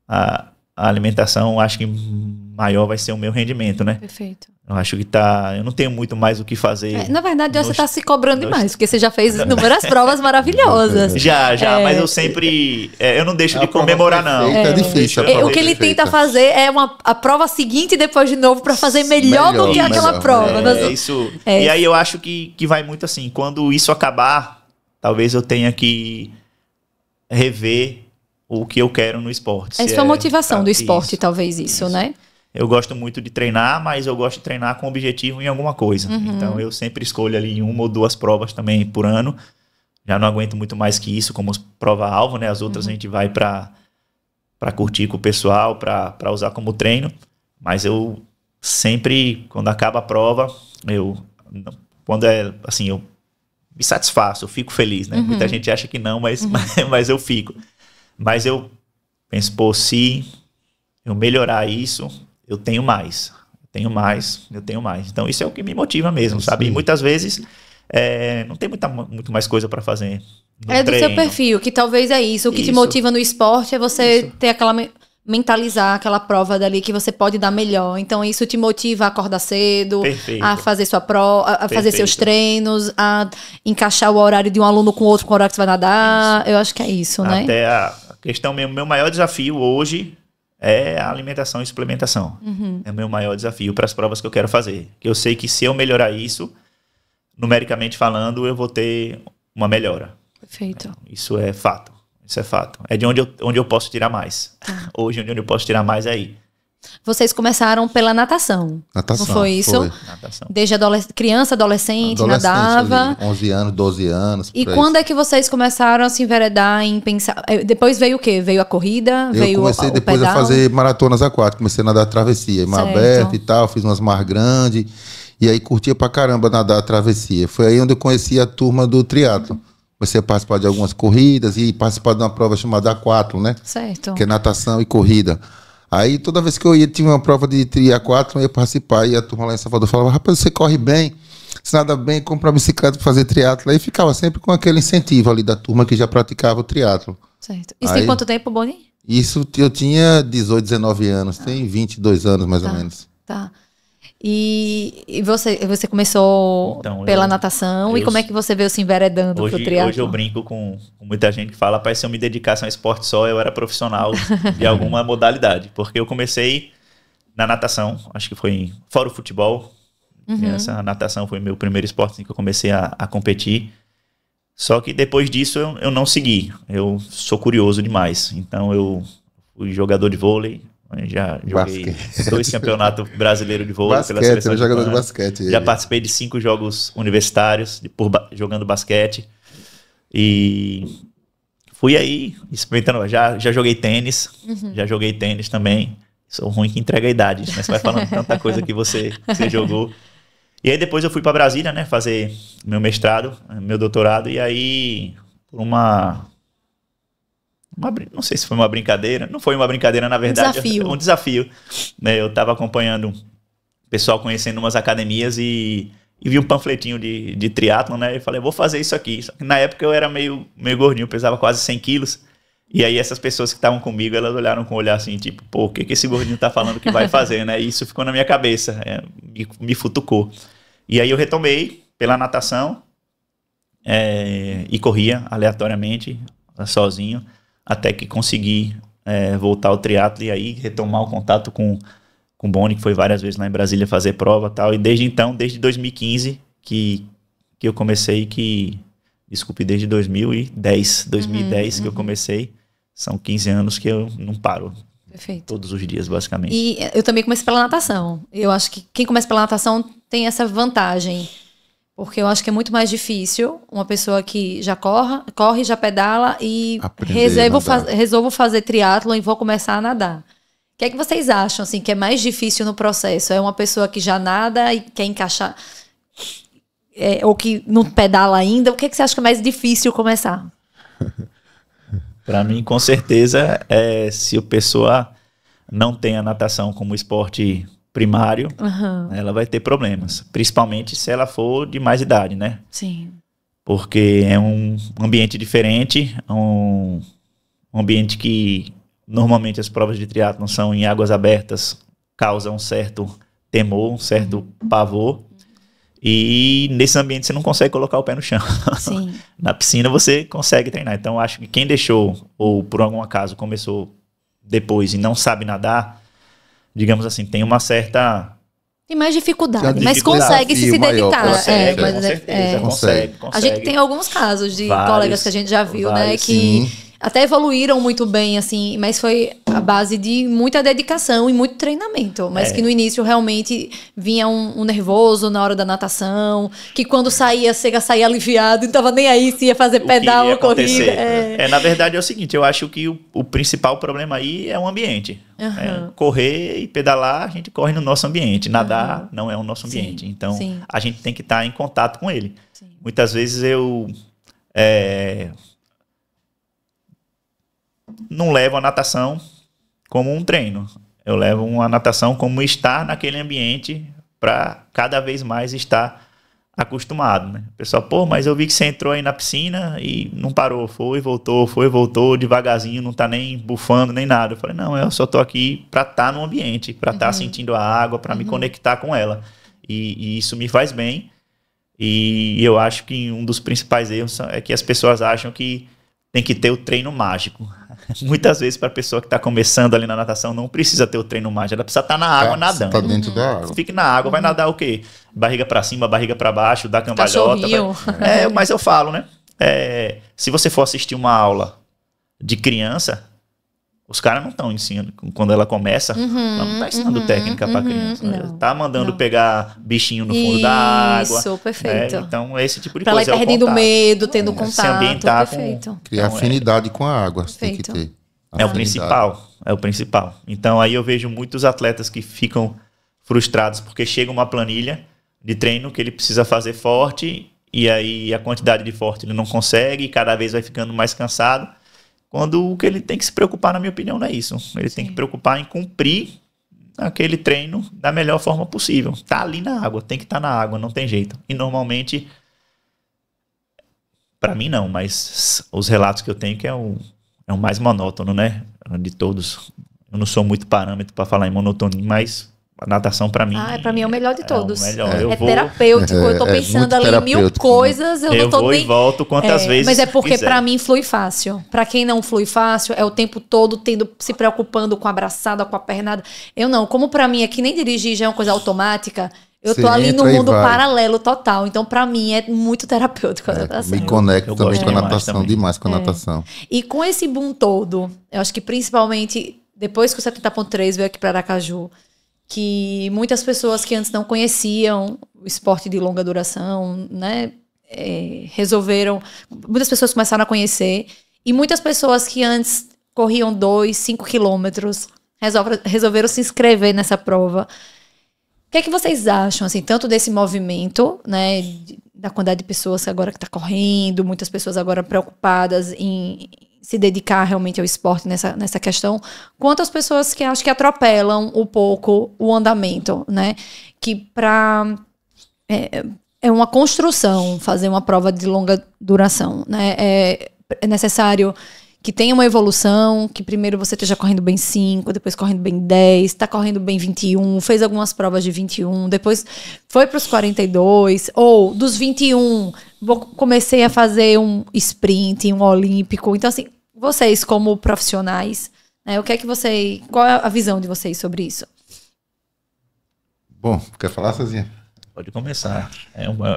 a alimentação, acho que maior vai ser o meu rendimento, né? Perfeito. Eu acho que eu não tenho muito mais o que fazer. Na verdade, você está se cobrando demais, porque você já fez inúmeras provas maravilhosas. Já, mas eu sempre... eu não deixo de comemorar, não. É difícil. O que ele tenta fazer é a prova seguinte e depois de novo para fazer melhor do que aquela prova. Isso. E aí eu acho que vai muito assim, quando isso acabar, talvez eu tenha que rever o que eu quero no esporte. Essa é a motivação do esporte, talvez isso, né? Eu gosto muito de treinar, mas eu gosto de treinar com objetivo em alguma coisa. Então eu sempre escolho ali 1 ou 2 provas também por ano. Já não aguento muito mais que isso, como prova-alvo, né? As outras a gente vai para curtir com o pessoal, para usar como treino. Mas eu sempre, quando acaba a prova, quando é assim, eu me satisfaço, eu fico feliz, né? Muita gente acha que não, mas eu fico. Mas eu penso, se eu melhorar isso, eu tenho mais. Então isso é o que me motiva mesmo, sabe? E muitas vezes não tem muito mais coisa para fazer no treino. Do seu perfil, que talvez é isso. O que te motiva no esporte é você ter aquela... mentalizar aquela prova dali que você pode dar melhor. Então isso te motiva a acordar cedo, a fazer sua prova, a fazer seus treinos, a encaixar o horário de um aluno com outro com o horário que você vai nadar. Isso. Eu acho que é isso, né? Até a questão mesmo, meu maior desafio hoje é a alimentação e suplementação. É o meu maior desafio para as provas que eu quero fazer. Eu sei que se eu melhorar isso, numericamente falando, eu vou ter uma melhora. Perfeito. Isso é fato. É de onde eu posso tirar mais. Hoje, onde eu posso tirar mais é aí. Vocês começaram pela natação. Não foi isso? Foi. Natação. Desde criança, adolescente, nadava. Ali, 11 anos, 12 anos. E quando é que vocês começaram a se enveredar em pensar... Depois veio o quê? Veio a corrida? Eu comecei depois a fazer maratonas aquáticas. Comecei a nadar travessia, mar aberto e tal. Fiz umas mar grandes. E aí curtia pra caramba nadar a travessia. Foi aí onde eu conheci a turma do triatlo. Comecei a participar de algumas corridas e participar de uma prova chamada A4, né? Certo. Que é natação e corrida. Aí toda vez que eu ia, tinha uma prova de A4, eu ia participar. E a turma lá em Salvador falava, rapaz, você corre bem, você nada bem, compra uma bicicleta para fazer triatlo. Aí ficava sempre com aquele incentivo ali da turma que já praticava o triatlo. Certo. Isso tem quanto tempo, Boni? Isso eu tinha 18, 19 anos. Tem 22 anos mais ou menos. Tá. E você começou pela natação, e como é que você veio se enveredando pro triatlo? Hoje eu brinco com muita gente que fala, rapaz, se eu me dedicasse a um esporte só, eu era profissional de alguma modalidade, porque eu comecei na natação, acho que foi fora o futebol, essa natação foi meu primeiro esporte assim, que eu comecei a competir, só que depois disso eu não segui, eu sou curioso demais, então eu fui jogador de vôlei. Já joguei 2 campeonatos brasileiros de vôlei pela seleção de jogador de basquete. Já participei de 5 jogos universitários jogando basquete. E fui aí experimentando. Já joguei tênis. Já joguei tênis também. Sou ruim que entrega a idade, né? Você vai falando tanta coisa que você jogou. E aí depois eu fui para Brasília, né? Fazer meu mestrado, meu doutorado. E aí, por uma não sei se foi uma brincadeira, não foi uma brincadeira, na verdade. Um desafio. Né? Eu estava acompanhando o pessoal conhecendo umas academias e vi um panfletinho de triatlon, né? E falei, vou fazer isso aqui. Só que na época eu era meio gordinho, pesava quase 100 quilos. E aí essas pessoas que estavam comigo, elas olharam com um olhar assim, tipo, pô, o que esse gordinho tá falando que vai fazer, né? E isso ficou na minha cabeça, me futucou. E aí eu retomei pela natação e corria aleatoriamente, sozinho, até que consegui voltar ao triatlo e aí retomar o contato com o Boni, que foi várias vezes lá em Brasília fazer prova e tal. E desde então, desde 2015, que eu comecei desde 2010 que eu comecei. São 15 anos que eu não paro. Perfeito. Todos os dias, basicamente. E eu também comecei pela natação. Eu acho que quem começa pela natação tem essa vantagem. Porque eu acho que é muito mais difícil uma pessoa que já corre, já pedala e resolvo fazer triatlon e vou começar a nadar. O que é que vocês acham assim, que é mais difícil no processo? É uma pessoa que já nada e quer encaixar... ou que não pedala ainda? O que é que você acha que é mais difícil começar? Para mim, com certeza, se a pessoa não tem a natação como esporte primário, ela vai ter problemas. Principalmente se ela for de mais idade, né? Sim. Porque é um ambiente diferente, um ambiente que normalmente as provas de triatlon são em águas abertas, causam um certo temor, um certo pavor. E nesse ambiente você não consegue colocar o pé no chão. Sim. Na piscina você consegue treinar. Então eu acho que quem deixou, ou por algum acaso começou depois e não sabe nadar, digamos assim, tem uma certa... Tem mais dificuldade, mas consegue se dedicar. Consegue. A gente tem alguns casos de colegas que a gente já viu, né? Que sim. até evoluíram muito bem, assim, mas foi a base de muita dedicação e muito treinamento. Mas que no início realmente vinha um nervoso na hora da natação, que quando saía aliviado, não estava nem aí se ia fazer pedal ou corrida. Na verdade é o seguinte, eu acho que o principal problema aí é o ambiente. Correr e pedalar, a gente corre no nosso ambiente. Nadar não é o nosso ambiente. Então, a gente tem que estar em contato com ele. Sim. Muitas vezes eu... não levo a natação como um treino. Eu levo a natação como estar naquele ambiente para cada vez mais estar acostumado, né? O pessoal, pô, mas eu vi que você entrou aí na piscina e não parou, foi, voltou, devagarzinho, não tá nem bufando, nem nada. Eu falei, não, eu só tô aqui para estar no ambiente, para estar sentindo a água, para me conectar com ela. E isso me faz bem. E eu acho que um dos principais erros é que as pessoas acham que tem que ter o treino mágico. Muitas vezes, para a pessoa que está começando ali na natação, não precisa ter o treino mágico. Ela precisa estar na água nadando. Tá dentro da água. Fique na água, vai nadar o quê? Barriga para cima, barriga para baixo, dar cambalhota. Mas eu falo, né? Se você for assistir uma aula de criança, os caras não estão ensinando. Quando ela começa, ela não está ensinando técnica para criança. Ela está mandando pegar bichinho no fundo da água. Isso, perfeito. Então, esse tipo de pra coisa. Para ela ir perdendo medo, tendo contato. Se ambientar perfeito. Criar afinidade com a água. Tem que ter. É o principal. Então, aí eu vejo muitos atletas que ficam frustrados porque chega uma planilha de treino que ele precisa fazer forte e aí a quantidade de forte ele não consegue e cada vez vai ficando mais cansado. Quando o que ele tem que se preocupar, na minha opinião, não é isso. Ele tem que preocupar em cumprir aquele treino da melhor forma possível. Tá ali na água, tem que estar na água, não tem jeito. E normalmente, para mim não, mas os relatos que eu tenho que é o mais monótono, né? De todos. Eu não sou muito parâmetro para falar em monotonia, mas a natação para mim... para mim é o melhor de todos. Terapêutico. Eu tô pensando ali em mil coisas. Eu vou e volto quantas vezes mas é porque quiser. Para mim flui fácil. Para quem não flui fácil, é o tempo todo se preocupando com a abraçada, com a pernada. Eu não. Como para mim é que nem dirigir já é uma coisa automática, eu tô ali no mundo paralelo total. Então, para mim, é muito terapêutico a natação. Me conecto também com a natação, demais com a natação. E com esse boom todo, eu acho que principalmente depois que o 70.3 veio aqui para Aracaju, que muitas pessoas que antes não conheciam o esporte de longa duração, né, muitas pessoas começaram a conhecer, e muitas pessoas que antes corriam 2, 5 quilômetros, resolveram se inscrever nessa prova. O que é que vocês acham, assim, tanto desse movimento, né, da quantidade de pessoas agora que está correndo, muitas pessoas agora preocupadas em se dedicar realmente ao esporte nessa questão, quanto as pessoas que acho que atropelam um pouco o andamento, né? Que é uma construção fazer uma prova de longa duração, né? É necessário que tenha uma evolução, que primeiro você esteja correndo bem 5, depois correndo bem 10, está correndo bem 21, fez algumas provas de 21, depois foi para os 42, ou dos 21, comecei a fazer um sprint, um olímpico. Então, assim, vocês como profissionais, né, qual é a visão de vocês sobre isso? Bom, quer falar, Cezinha? Pode começar.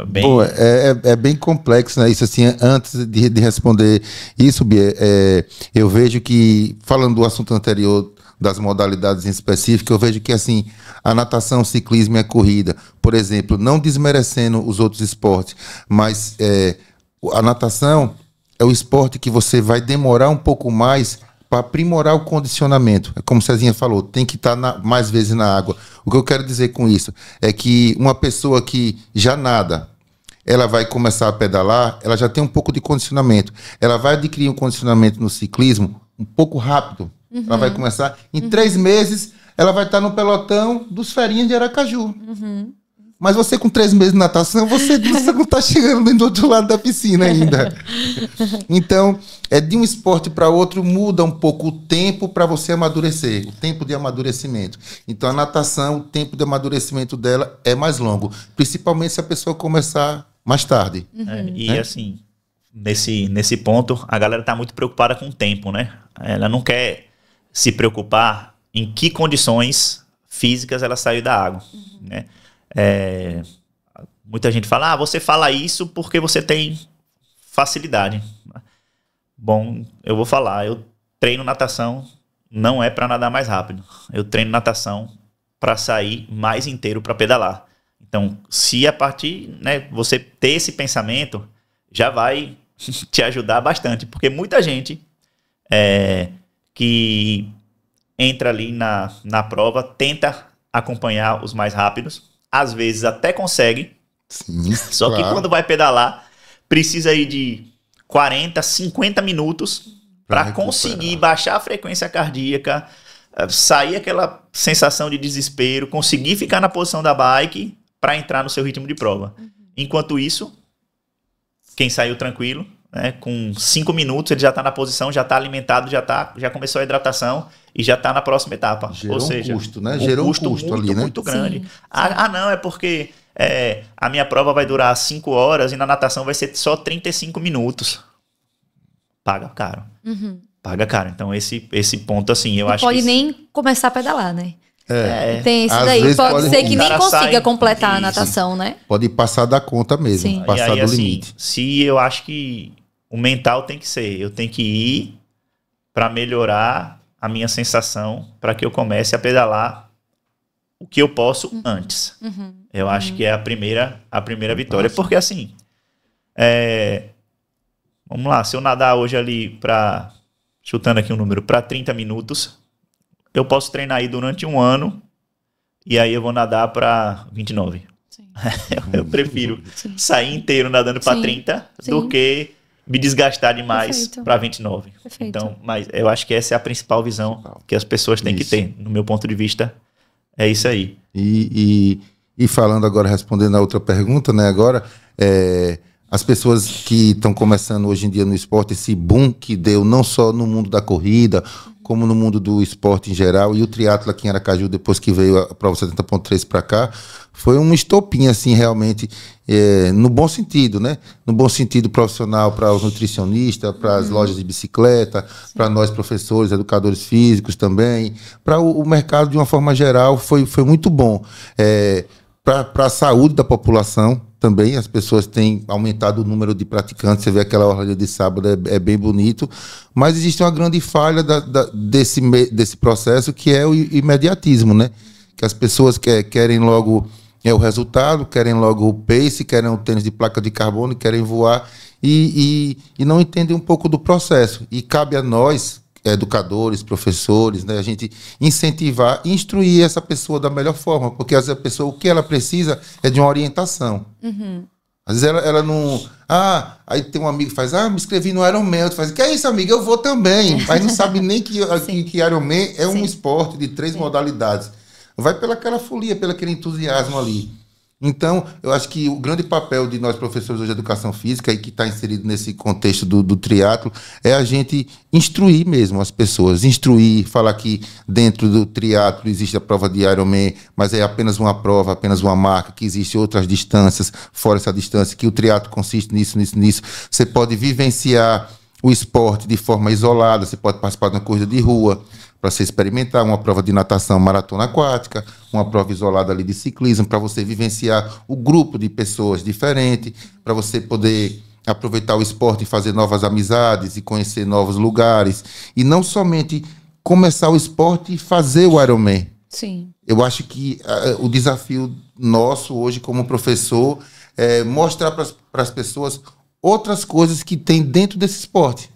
Bom, é bem complexo, né? Isso assim, antes de responder isso, Bia, eu vejo que, falando do assunto anterior, das modalidades em específico, eu vejo que assim, a natação, o ciclismo e a corrida, por exemplo, não desmerecendo os outros esportes, mas a natação é o esporte que você vai demorar um pouco mais para aprimorar o condicionamento. É como o Cezinha falou, tem que estar mais vezes na água. O que eu quero dizer com isso é que uma pessoa que já nada, ela vai começar a pedalar, ela já tem um pouco de condicionamento. Ela vai adquirir um condicionamento no ciclismo um pouco rápido. Uhum. Ela vai começar, em 3 meses, ela vai estar no pelotão dos ferinhas de Aracaju. Uhum. Mas você com 3 meses de natação, você não está chegando bem do outro lado da piscina ainda. Então, de um esporte para outro, muda um pouco o tempo para você amadurecer, o tempo de amadurecimento. Então, a natação, o tempo de amadurecimento dela é mais longo, principalmente se a pessoa começar mais tarde. Uhum. Assim, nesse ponto, a galera está muito preocupada com o tempo, né? Ela não quer se preocupar em que condições físicas ela saiu da água, né? Muita gente fala, você fala isso porque você tem facilidade. Bom, eu vou falar, eu treino natação não é para nadar mais rápido, eu treino natação para sair mais inteiro para pedalar. Então, se a partir, né, você ter esse pensamento, já vai te ajudar bastante, porque muita gente que entra ali na prova tenta acompanhar os mais rápidos, às vezes até consegue. Sim, só claro. Que quando vai pedalar, precisa ir de 40, 50 minutos para conseguir baixar a frequência cardíaca, sair aquela sensação de desespero, conseguir ficar na posição da bike para entrar no seu ritmo de prova. Enquanto isso, quem saiu tranquilo, né, com 5 minutos ele já está na posição, já está alimentado, já começou a hidratação e já está na próxima etapa. Gerou Ou seja, um custo, né? Gerou um custo muito, ali, né? muito grande. Não, é porque a minha prova vai durar 5 horas e na natação vai ser só 35 minutos. Paga caro. Paga caro. Então esse ponto, assim, eu acho que... Pode nem começar a pedalar, né? Tem isso Às daí. vezes Pode ser que nem consiga completar isso. A natação, né? Pode passar da conta mesmo, Sim. passar aí, do assim, limite. Se eu acho que o mental tem que ser, eu tenho que ir para melhorar a minha sensação, para que eu comece a pedalar o que eu posso antes. Eu acho que é a primeira vitória. Porque assim, vamos lá, se eu nadar hoje ali chutando aqui um número, para 30 minutos, eu posso treinar aí durante 1 ano e aí eu vou nadar para 29. Sim. Eu prefiro sair inteiro nadando para 30 do que me desgastar demais para 29. Perfeito. Então, mas eu acho que essa é a principal visão que as pessoas têm que ter. No meu ponto de vista, é isso aí. E falando agora, respondendo a outra pergunta, né? Agora, as pessoas que estão começando hoje em dia no esporte, esse boom que deu não só no mundo da corrida, como no mundo do esporte em geral, e o triatlo aqui em Aracaju, depois que veio a prova 70.3 para cá, foi um estopim, assim, realmente, no bom sentido, né? No bom sentido profissional para os nutricionistas, para as lojas de bicicleta, para nós professores, educadores físicos também, para o mercado de uma forma geral, foi muito bom. Para a saúde da população também, as pessoas têm aumentado o número de praticantes, você vê aquela orla de sábado, é bem bonito, mas existe uma grande falha desse processo, que é o imediatismo, né? Que as pessoas querem logo o resultado, querem logo o pace, querem o tênis de placa de carbono, querem voar e não entendem um pouco do processo. E cabe a nós, educadores, professores, né, a gente incentivar e instruir essa pessoa da melhor forma, porque às vezes a pessoa, o que ela precisa é de uma orientação. Às vezes ela não... aí tem um amigo que faz, me inscrevi no Ironman. Tu faz, que é isso, amigo? Eu vou também. Mas não sabe nem que Ironman é um esporte de 3 modalidades. Vai pelaquela folia, pelo aquele entusiasmo ali. Então, eu acho que o grande papel de nós professores hoje de educação física e que está inserido nesse contexto do triatlo é a gente instruir mesmo as pessoas, instruir, falar que dentro do triatlo existe a prova de Ironman, mas é apenas uma prova, apenas uma marca, que existem outras distâncias fora essa distância, que o triatlo consiste nisso. Você pode vivenciar o esporte de forma isolada, você pode participar de uma corrida de rua, para você experimentar uma prova de natação, maratona aquática, uma prova isolada ali de ciclismo, para você vivenciar o grupo de pessoas diferentes, para você poder aproveitar o esporte e fazer novas amizades e conhecer novos lugares. E não somente começar o esporte e fazer o Ironman. Sim. Eu acho que o desafio nosso hoje como professor é mostrar para as pessoas outras coisas que tem dentro desse esporte,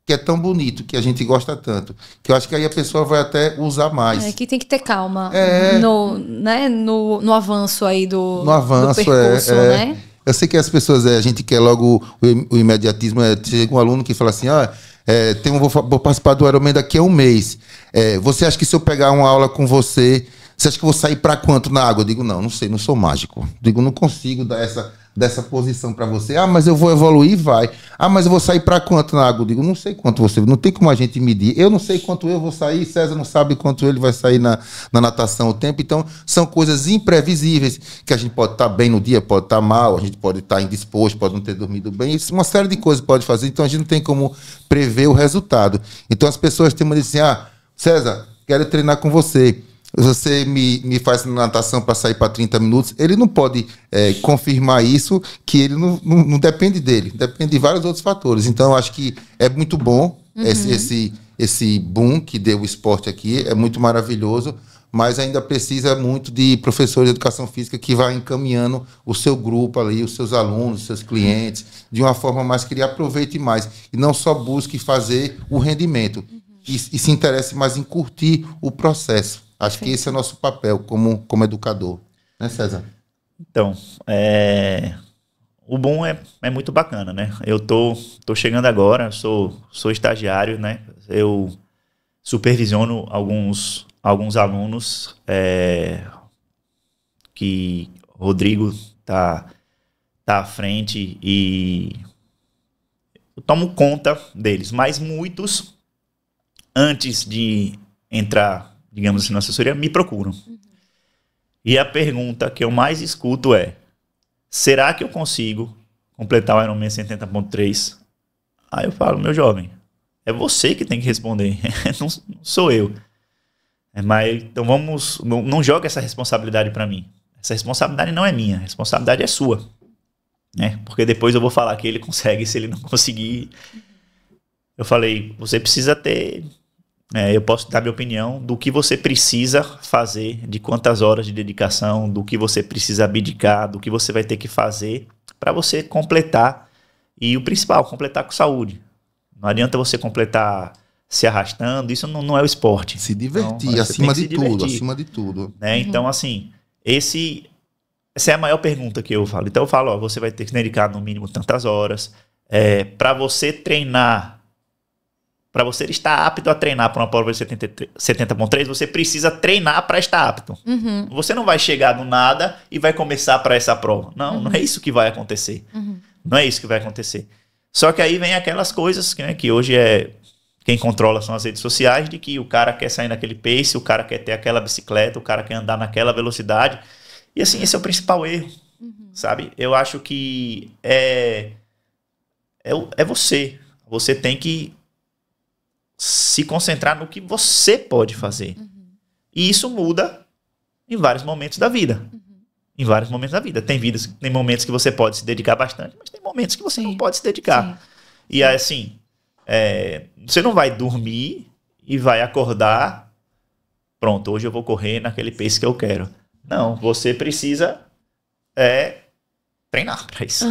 que é tão bonito, que a gente gosta tanto, que eu acho que aí a pessoa vai até usar mais. Que tem que ter calma no avanço aí do percurso, né? Eu sei que as pessoas, a gente quer logo o imediatismo. Chega um aluno que fala assim, vou participar do Ironman daqui a um mês. Você acha que se eu pegar uma aula com você acha que eu vou sair para quanto na água? Eu digo, não sei, não sou mágico. Eu digo, não consigo dar dessa posição para você. Mas eu vou evoluir, vai. Mas eu vou sair para quanto na água? Eu digo, não sei quanto você... Não tem como a gente medir. Eu não sei quanto eu vou sair, César não sabe quanto ele vai sair na natação o tempo. Então, são coisas imprevisíveis, que a gente pode estar bem no dia, pode estar mal, a gente pode estar indisposto, pode não ter dormido bem. Isso, uma série de coisas pode fazer. Então, a gente não tem como prever o resultado. Então, as pessoas têm uma dizer assim, César, quero treinar com você. Você me faz natação para sair para 30 minutos, ele não pode confirmar isso, que ele não depende dele, depende de vários outros fatores. Então, eu acho que é muito bom esse boom que deu o esporte aqui, é muito maravilhoso, mas ainda precisa muito de professores de educação física que vai encaminhando o seu grupo ali, os seus alunos, os seus clientes, de uma forma mais que ele aproveite mais, e não só busque fazer o rendimento, e se interesse mais em curtir o processo. Acho que esse é o nosso papel como educador. Né, César? Então, o boom é muito bacana, né? Eu tô chegando agora, sou estagiário, né? Eu supervisiono alguns alunos que Rodrigo tá à frente e eu tomo conta deles. Mas muitos, antes de entrar, digamos assim, na assessoria, me procuram. E a pergunta que eu mais escuto é: será que eu consigo completar o Ironman 70.3? Aí eu falo, meu jovem, é você que tem que responder, não sou eu. Mas então não joga essa responsabilidade para mim. Essa responsabilidade não é minha, a responsabilidade é sua. Né? Porque depois eu vou falar que ele consegue, se ele não conseguir. Eu falei, você precisa ter... eu posso dar minha opinião do que você precisa fazer, de quantas horas de dedicação, do que você precisa abdicar, do que você vai ter que fazer para você completar. E o principal, completar com saúde. Não adianta você completar se arrastando, isso não é o esporte. Se divertir, então, acima de tudo. Né? Então, assim, essa é a maior pergunta que eu falo. Então eu falo, você vai ter que se dedicar no mínimo tantas horas. Para você treinar, para você estar apto a treinar para uma prova de 70.3, você precisa treinar para estar apto. Você não vai chegar do nada e vai começar para essa prova. Não é isso que vai acontecer. Não é isso que vai acontecer. Só que aí vem aquelas coisas que hoje quem controla são as redes sociais, de que o cara quer sair naquele pace, o cara quer ter aquela bicicleta, o cara quer andar naquela velocidade. E assim, esse é o principal erro, sabe? Eu acho que é você. Você tem que se concentrar no que você pode fazer. E isso muda em vários momentos da vida. Em vários momentos da vida. Tem momentos que você pode se dedicar bastante, mas tem momentos que você não pode se dedicar. E assim, você não vai dormir e vai acordar, pronto, hoje eu vou correr naquele pace que eu quero. Não, você precisa treinar para isso.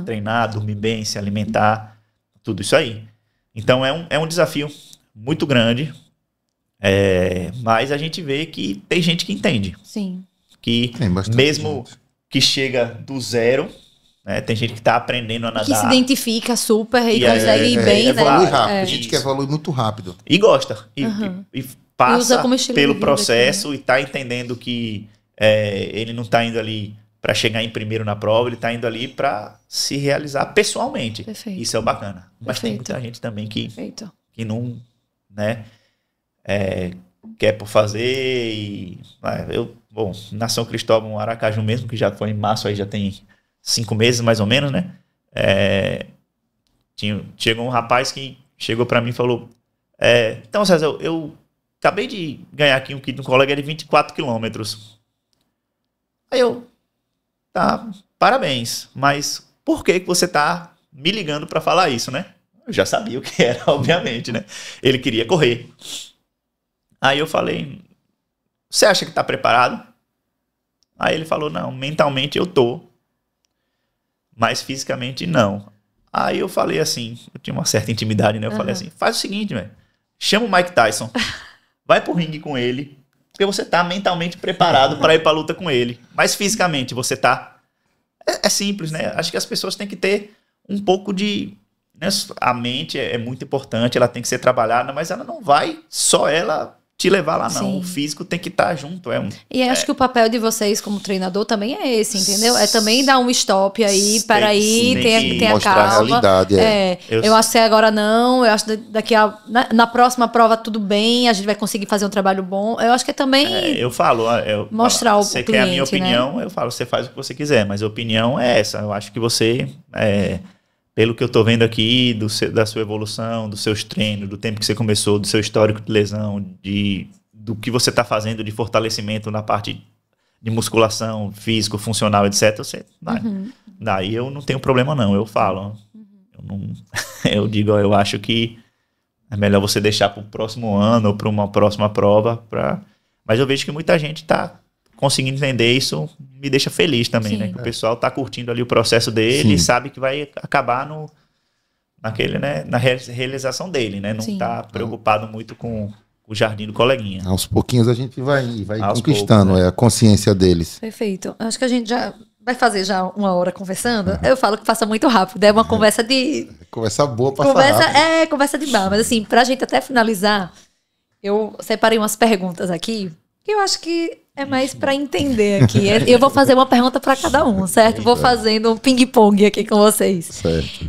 Treinar, dormir bem, se alimentar, tudo isso aí. Então é um desafio muito grande, mas a gente vê que tem gente que entende. Sim. Que mesmo que chega do zero, né? Tem gente que está aprendendo a nadar. Que se identifica super e E consegue ir bem, né? Evolui rápido. É. Tem gente que evolui muito rápido. E gosta. E E passa usa como estilo pelo de vida processo e tá entendendo que ele não tá indo ali para chegar em primeiro na prova, ele tá indo ali para se realizar pessoalmente. Perfeito. Isso é o bacana. Mas tem Perfeito. muita gente também que Perfeito. não, né, quer por fazer e... Bom, na São Cristóvão, Aracaju mesmo, que já foi em março, aí já tem 5 meses mais ou menos, né? Chegou um rapaz que chegou para mim e falou, então, César, eu acabei de ganhar aqui um kit de um colega de 24 quilômetros. Aí eu, tá, parabéns, mas por que você tá me ligando para falar isso, né? Eu já sabia o que era, obviamente, né? Ele queria correr. Aí eu falei, você acha que tá preparado? Aí ele falou, não, mentalmente eu tô, mas fisicamente não. Aí eu falei assim, eu tinha uma certa intimidade, né? Eu falei assim, faz o seguinte, velho, chama o Mike Tyson, vai pro ringue com ele, porque você tá mentalmente preparado para ir pra luta com ele, mas fisicamente você tá... É simples, né? Acho que as pessoas têm que ter um pouco de... Né? A mente é muito importante, ela tem que ser trabalhada, mas ela não vai só ela te levar lá, não. Sim. O físico tem que estar junto. E acho que o papel de vocês como treinador também é esse, entendeu? É também dar um stop aí, peraí, tem a mostrar calma. a realidade. Eu acho que agora não, eu acho que daqui na próxima prova tudo bem, a gente vai conseguir fazer um trabalho bom. Eu acho que é também eu falo, mostrar o você cliente, quer a minha opinião, né? eu falo, você faz o que você quiser, mas a opinião é essa. Eu acho que você, pelo que eu tô vendo aqui, da sua evolução, dos seus treinos, do tempo que você começou, do seu histórico de lesão, do que você tá fazendo de fortalecimento na parte de musculação, físico, funcional, etc. Você vai. Daí eu não tenho problema, não. Eu falo. Eu digo, eu acho que é melhor você deixar para o próximo ano ou para uma próxima prova. Mas eu vejo que muita gente tá conseguindo entender isso, me deixa feliz também, né? Que o pessoal tá curtindo ali o processo dele e sabe que vai acabar na realização dele, né? Não tá preocupado muito com o jardim do coleguinha. Aos pouquinhos a gente vai Aos conquistando poucos, né? a consciência deles. Perfeito. Acho que a gente já vai fazer já 1 hora conversando. Eu falo que passa muito rápido. É uma conversa de... Conversa boa, passa rápido. Conversa de bar. Mas assim, pra gente até finalizar, eu separei umas perguntas aqui que eu acho que é mais pra entender aqui. Eu vou fazer uma pergunta pra cada um, certo? Vou fazendo um ping-pong aqui com vocês. Certo.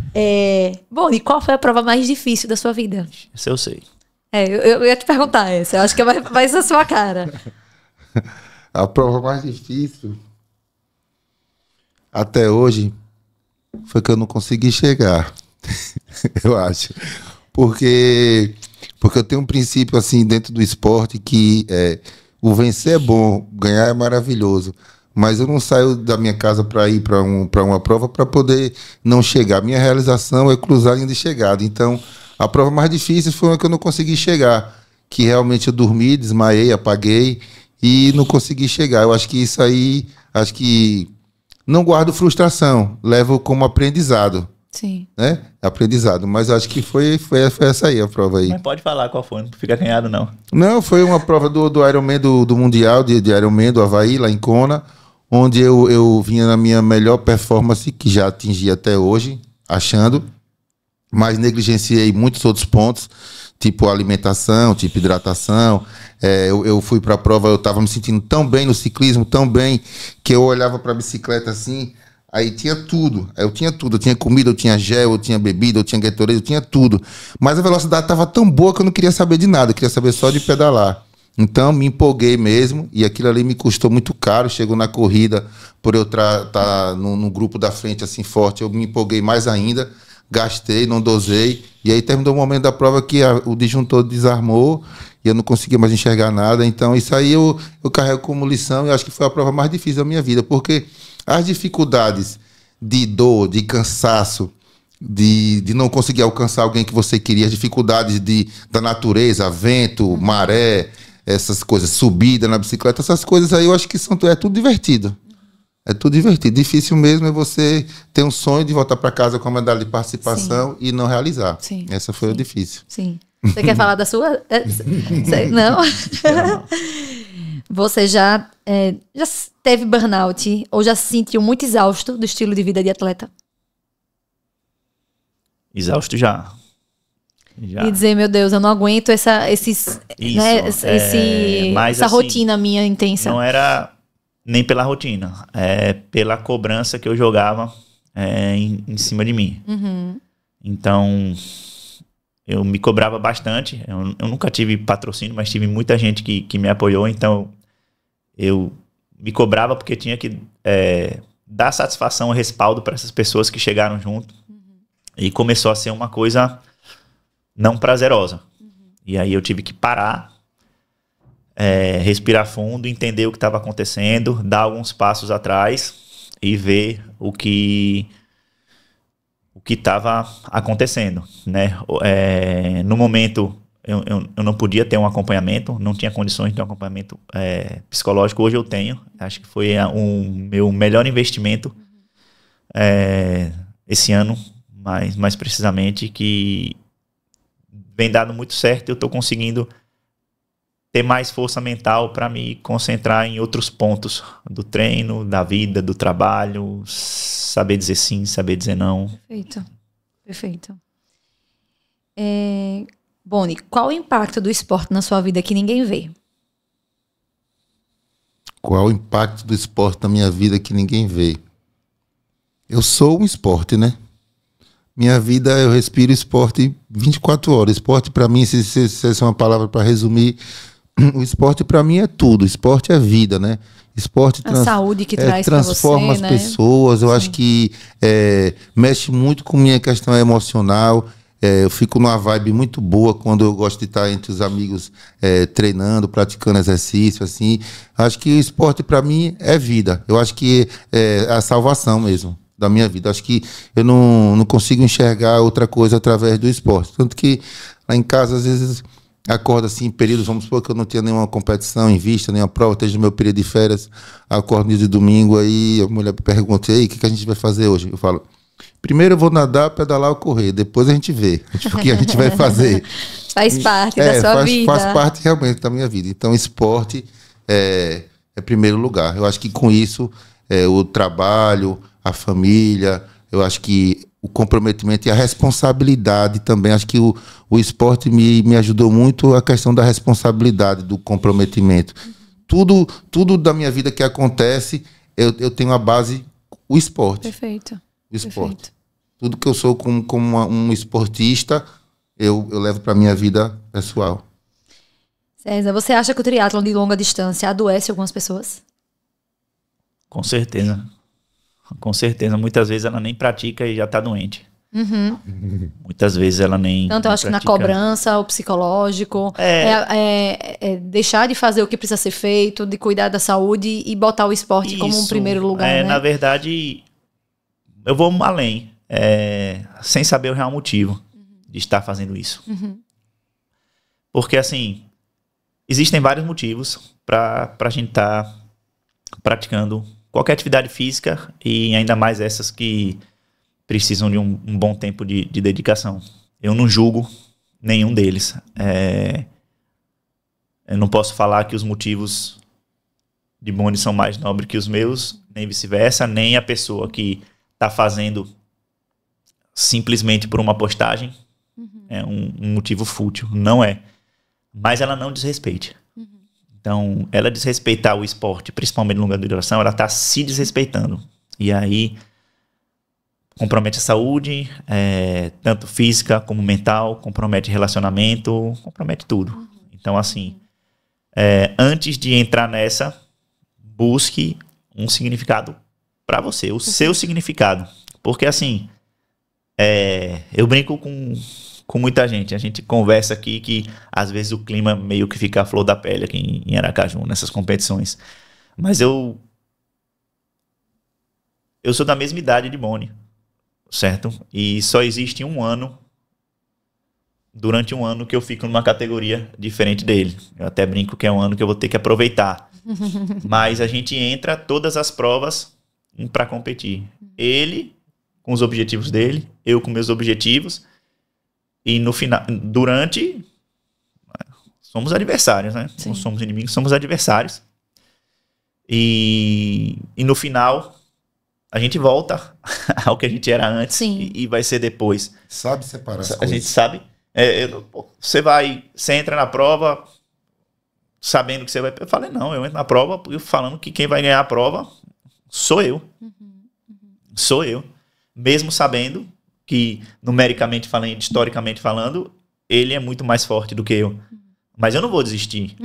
Bom, e qual foi a prova mais difícil da sua vida? Isso eu sei. Eu ia te perguntar essa. Eu acho que é mais a sua cara. A prova mais difícil até hoje foi que eu não consegui chegar. Eu acho. Porque eu tenho um princípio assim dentro do esporte que o vencer é bom, ganhar é maravilhoso. Mas eu não saio da minha casa para ir para uma prova para poder não chegar. Minha realização é cruzar a linha de chegada. Então, a prova mais difícil foi uma que eu não consegui chegar. Que realmente eu dormi, desmaiei, apaguei e não consegui chegar. Eu acho que isso aí, não guardo frustração, levo como aprendizado. Sim. Né? Aprendizado. Mas acho que foi essa aí a prova aí. Mas pode falar qual foi, não fica ganhado não. Não, foi uma prova do Ironman do Mundial, de Ironman do Havaí, lá em Kona, onde eu vinha na minha melhor performance, que já atingi até hoje, achando, mas negligenciei muitos outros pontos, tipo alimentação, tipo hidratação. Eu fui para a prova, eu estava me sentindo tão bem no ciclismo, tão bem, que eu olhava para a bicicleta assim, aí tinha tudo. Eu tinha tudo, eu tinha comida, eu tinha gel, eu tinha bebida, eu tinha Gatorade, eu tinha tudo. Mas a velocidade estava tão boa que eu não queria saber de nada, eu queria saber só de pedalar. Então me empolguei mesmo e aquilo ali me custou muito caro. Chegou na corrida, por eu estar no grupo da frente assim forte, eu me empolguei mais ainda, gastei, não dosei. E aí terminou o momento da prova que o disjuntor desarmou e eu não conseguia mais enxergar nada. Então isso aí eu carrego como lição e acho que foi a prova mais difícil da minha vida, porque as dificuldades de dor, de cansaço, de não conseguir alcançar alguém que você queria, as dificuldades da natureza, vento, maré, essas coisas, subida na bicicleta, essas coisas aí eu acho que é tudo divertido. É tudo divertido. Difícil mesmo é você ter um sonho de voltar para casa com a medalha de participação e não realizar. Sim. Essa foi o difícil. Sim. Você quer falar da sua? Não? Você já teve burnout ou já se sentiu muito exausto do estilo de vida de atleta? Exausto já. E dizer, meu Deus, eu não aguento essa assim, rotina minha intensa. Não era nem pela rotina, é pela cobrança que eu jogava em cima de mim. Uhum. Então, eu me cobrava bastante. Eu nunca tive patrocínio, mas tive muita gente que me apoiou. Então, eu me cobrava porque tinha que dar satisfação e respaldo para essas pessoas que chegaram junto. Uhum. E começou a ser uma coisa não prazerosa. Uhum. E aí eu tive que parar, respirar fundo, entender o que estava acontecendo, dar alguns passos atrás e ver o que estava acontecendo, né? No momento, eu não podia ter um acompanhamento, não tinha condições de ter um acompanhamento psicológico. Hoje eu tenho. Acho que foi o meu melhor investimento esse ano, mais precisamente, que vem dando muito certo. Eu estou conseguindo ter mais força mental para me concentrar em outros pontos do treino, da vida, do trabalho, saber dizer sim, saber dizer não. Perfeito. Boni, qual o impacto do esporte na sua vida que ninguém vê? Qual o impacto do esporte na minha vida que ninguém vê? Eu sou um esporte, né? Minha vida, eu respiro esporte 24 horas. Esporte para mim, se essa é uma palavra para resumir, o esporte para mim é tudo. Esporte é vida, né? Esporte a saúde que traz transforma pra você, as pessoas. Eu acho que mexe muito com minha questão emocional. Eu fico numa vibe muito boa quando eu gosto de estar entre os amigos treinando, praticando exercício, assim. Acho que o esporte para mim é vida. Eu acho que é a salvação mesmo da minha vida. Acho que eu não consigo enxergar outra coisa através do esporte. Tanto que lá em casa, às vezes, acordo assim em períodos, vamos supor que eu não tinha nenhuma competição em vista, nenhuma prova, esteja no meu período de férias, acordo no dia de domingo, aí a mulher pergunta, e aí, o que a gente vai fazer hoje? Eu falo, primeiro eu vou nadar, pedalar ou correr, depois a gente vê o que a gente vai fazer. Faz parte da sua vida. Faz parte realmente da minha vida. Então, esporte é primeiro lugar. Eu acho que com isso, o trabalho, a família, eu acho que o comprometimento e a responsabilidade também. Acho que o esporte me ajudou muito a questão da responsabilidade, do comprometimento. Tudo da minha vida que acontece, eu tenho a base, o esporte. Perfeito. O esporte. Perfeito. Tudo que eu sou como um esportista, eu levo para a minha vida pessoal. César, você acha que o triatlon de longa distância adoece algumas pessoas? Com certeza. Com certeza. Muitas vezes ela nem pratica e já está doente. Uhum. Muitas vezes ela nem Então, eu acho pratica. Que na cobrança, o psicológico, deixar de fazer o que precisa ser feito, de cuidar da saúde e botar o esporte como um primeiro lugar, né? Na verdade, eu vou além. Sem saber o real motivo de estar fazendo isso. Uhum. Porque, assim, existem vários motivos para a gente estar praticando qualquer atividade física e ainda mais essas que precisam de um bom tempo de dedicação. Eu não julgo nenhum deles. Eu não posso falar que os motivos de Boni são mais nobres que os meus, nem vice-versa, nem a pessoa que está fazendo simplesmente por uma postagem é um motivo fútil. Não é. Mas ela não desrespeite. Então, ela desrespeitar o esporte, principalmente no longa duração, ela está se desrespeitando. E aí, compromete a saúde, tanto física como mental, compromete relacionamento, compromete tudo. Então, assim, antes de entrar nessa, busque um significado para você, o seu significado. Porque, assim, eu brinco com muita gente. A gente conversa aqui que às vezes o clima meio que fica a flor da pele aqui em Aracaju, nessas competições. Mas eu sou da mesma idade de Boni, certo? E só existe durante um ano que eu fico numa categoria diferente dele. Eu até brinco que é um ano que eu vou ter que aproveitar. Mas a gente entra todas as provas para competir. Ele com os objetivos dele, eu com meus objetivos. E no final, somos adversários, né? Sim. Não somos inimigos, somos adversários. E no final, a gente volta ao que a gente era antes e vai ser depois. Sabe separar as A coisas. gente sabe. Você entra na prova sabendo que você vai... Eu falei, não, eu entro na prova falando que quem vai ganhar a prova sou eu. Sou eu. Mesmo sabendo que, numericamente falando, historicamente falando, ele é muito mais forte do que eu. Mas eu não vou desistir.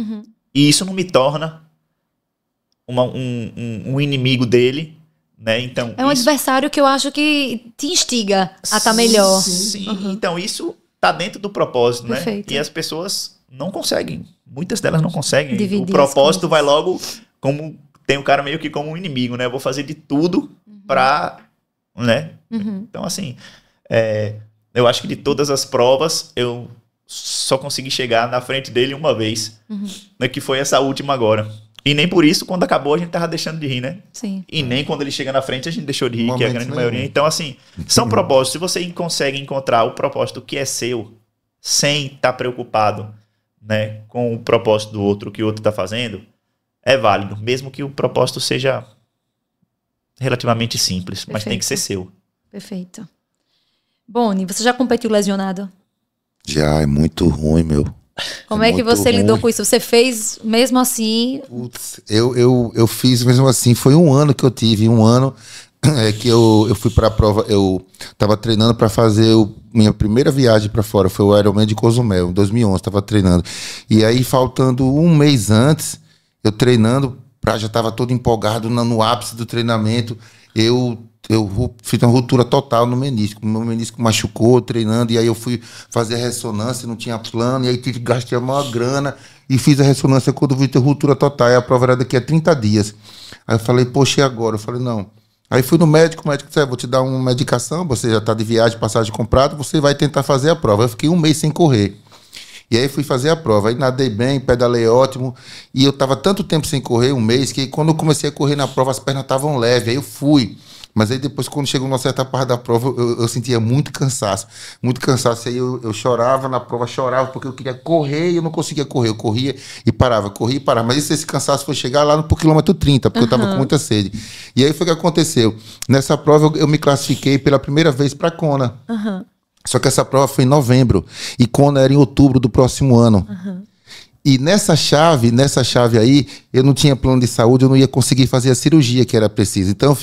E isso não me torna um inimigo dele, né? Então, é um adversário que eu acho que te instiga a estar melhor. Sim, então isso tá dentro do propósito, Perfeito. né? E as pessoas não conseguem. Muitas delas não conseguem. Dividir o as propósito coisas. vai logo como... Tem um cara meio que como um inimigo, né? Eu vou fazer de tudo pra... Né? Então, assim... eu acho que de todas as provas, eu só consegui chegar na frente dele uma vez. Né? Que foi essa última agora. E nem por isso, quando acabou, a gente tava deixando de rir, né? Sim. E nem quando ele chega na frente, a gente deixou de rir, que é a Momento grande nenhum. maioria. Então, assim, são propósitos. Se você consegue encontrar o propósito que é seu, sem estar preocupado, né, com o propósito do outro, que o outro está fazendo, é válido. Mesmo que o propósito seja relativamente simples, mas tem que ser seu. Perfeito. Boni, você já competiu lesionado? Já, é muito ruim, meu. Como é que muito você lidou ruim. com isso? Você fez mesmo assim? Putz, eu fiz mesmo assim. Foi um ano que eu tive, que eu fui pra prova. Eu tava treinando pra fazer minha primeira viagem pra fora. Foi o Ironman de Cozumel, em 2011. Tava treinando. E aí, faltando um mês antes, eu treinando, já tava todo empolgado no ápice do treinamento. Eu fiz uma ruptura total no menisco. Meu menisco machucou treinando, e aí eu fui fazer a ressonância, não tinha plano, e aí gastei a maior grana e fiz a ressonância quando vi ter ruptura total. E a prova era daqui a 30 dias. Aí eu falei, poxa, e agora? Eu falei, não. Aí fui no médico, o médico disse, vou te dar uma medicação, você já está de viagem, passagem comprada, você vai tentar fazer a prova. Eu fiquei um mês sem correr. E aí fui fazer a prova. Aí nadei bem, pedalei ótimo. E eu estava tanto tempo sem correr, um mês, que quando eu comecei a correr na prova, as pernas estavam leves. Aí eu fui. Mas aí depois, quando chegou numa certa parte da prova, eu sentia muito cansaço. Muito cansaço. Aí eu chorava na prova, chorava porque eu queria correr e eu não conseguia correr. Eu corria e parava, corria e parava. Mas esse cansaço foi chegar lá pro quilômetro 30, porque eu estava com muita sede. E aí foi o que aconteceu. Nessa prova eu me classifiquei pela primeira vez para Kona. Só que essa prova foi em novembro. E Kona era em outubro do próximo ano. E nessa chave aí, eu não tinha plano de saúde, eu não ia conseguir fazer a cirurgia que era preciso. Então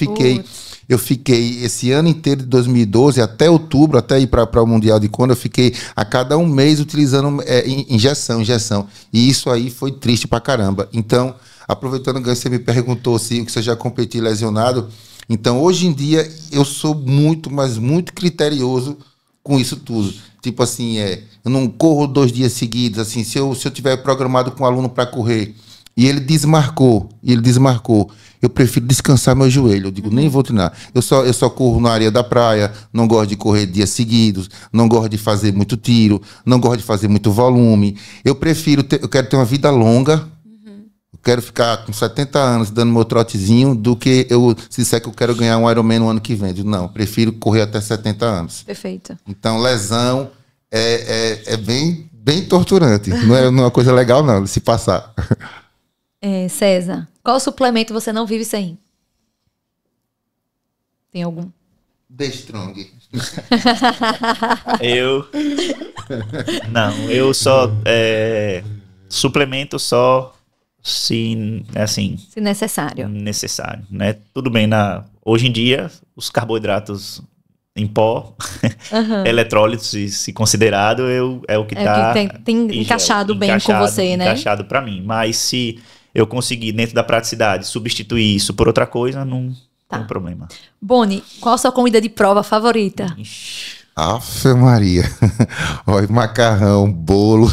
eu fiquei esse ano inteiro de 2012, até outubro, até ir para o Mundial de Kona, eu fiquei a cada um mês utilizando injeção. E isso aí foi triste pra caramba. Então, aproveitando que você me perguntou se você já competiu lesionado, então hoje em dia eu sou muito, mas muito criterioso com isso tudo. Tipo assim, eu não corro 2 dias seguidos, assim, se eu tiver programado com um aluno para correr e ele desmarcou, eu prefiro descansar meu joelho. Eu digo, nem vou treinar. Eu só corro na areia da praia, não gosto de correr dias seguidos, não gosto de fazer muito tiro, não gosto de fazer muito volume. Eu quero ter uma vida longa. Eu quero ficar com 70 anos dando meu trotezinho do que se disser que eu quero ganhar um Ironman no ano que vem. Eu digo, não, prefiro correr até 70 anos. Perfeito. Então, lesão é bem torturante. Não é uma coisa legal, não, de se passar. César, qual suplemento você não vive sem? Tem algum? The Strong. Eu só suplemento só se necessário. Né? Tudo bem, hoje em dia os carboidratos em pó, eletrólitos, se considerado, é o que está tem encaixado bem com você, né? Encaixado para mim. Mas se eu conseguir, dentro da praticidade, substituir isso por outra coisa, não tem problema. Boni, qual a sua comida de prova favorita? Ave Maria. Olha, macarrão, bolo.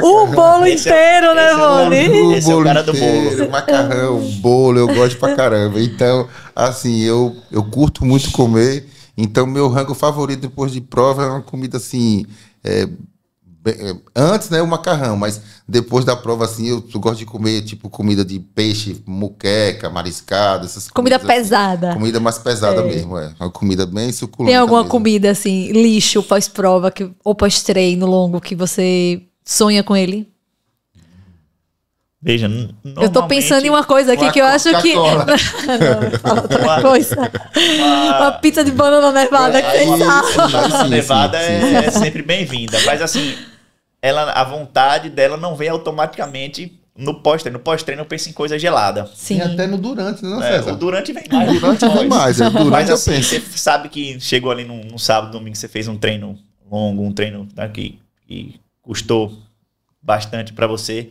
O bolo inteiro, né, Boni? Esse é o cara do bolo. Macarrão, bolo, eu gosto pra caramba. Então, assim, eu curto muito comer. Então, meu rango favorito depois de prova é uma comida assim... antes, né, o macarrão, mas depois da prova, assim, eu gosto de comer, tipo, comida de peixe, muqueca, mariscada, essas comida comidas, pesada. Assim, comida mais pesada mesmo, Uma comida bem suculenta. Tem alguma mesmo. comida, assim, lixo pós-prova ou pós-treino longo que você sonha com ele? Veja, eu tô pensando em uma coisa aqui que eu acho que... Não, fala outra coisa. Uma pizza de banana nevada. Banana nevada é sempre bem-vinda. Mas assim, a vontade dela não vem automaticamente no pós-treino. No pós-treino eu penso em coisa gelada. Sim. E até no durante, não, César? O durante vem mais. O durante vem mais. Durante mas assim, você sabe que chegou ali num sábado, domingo, você fez um treino longo, um treino que custou bastante pra você.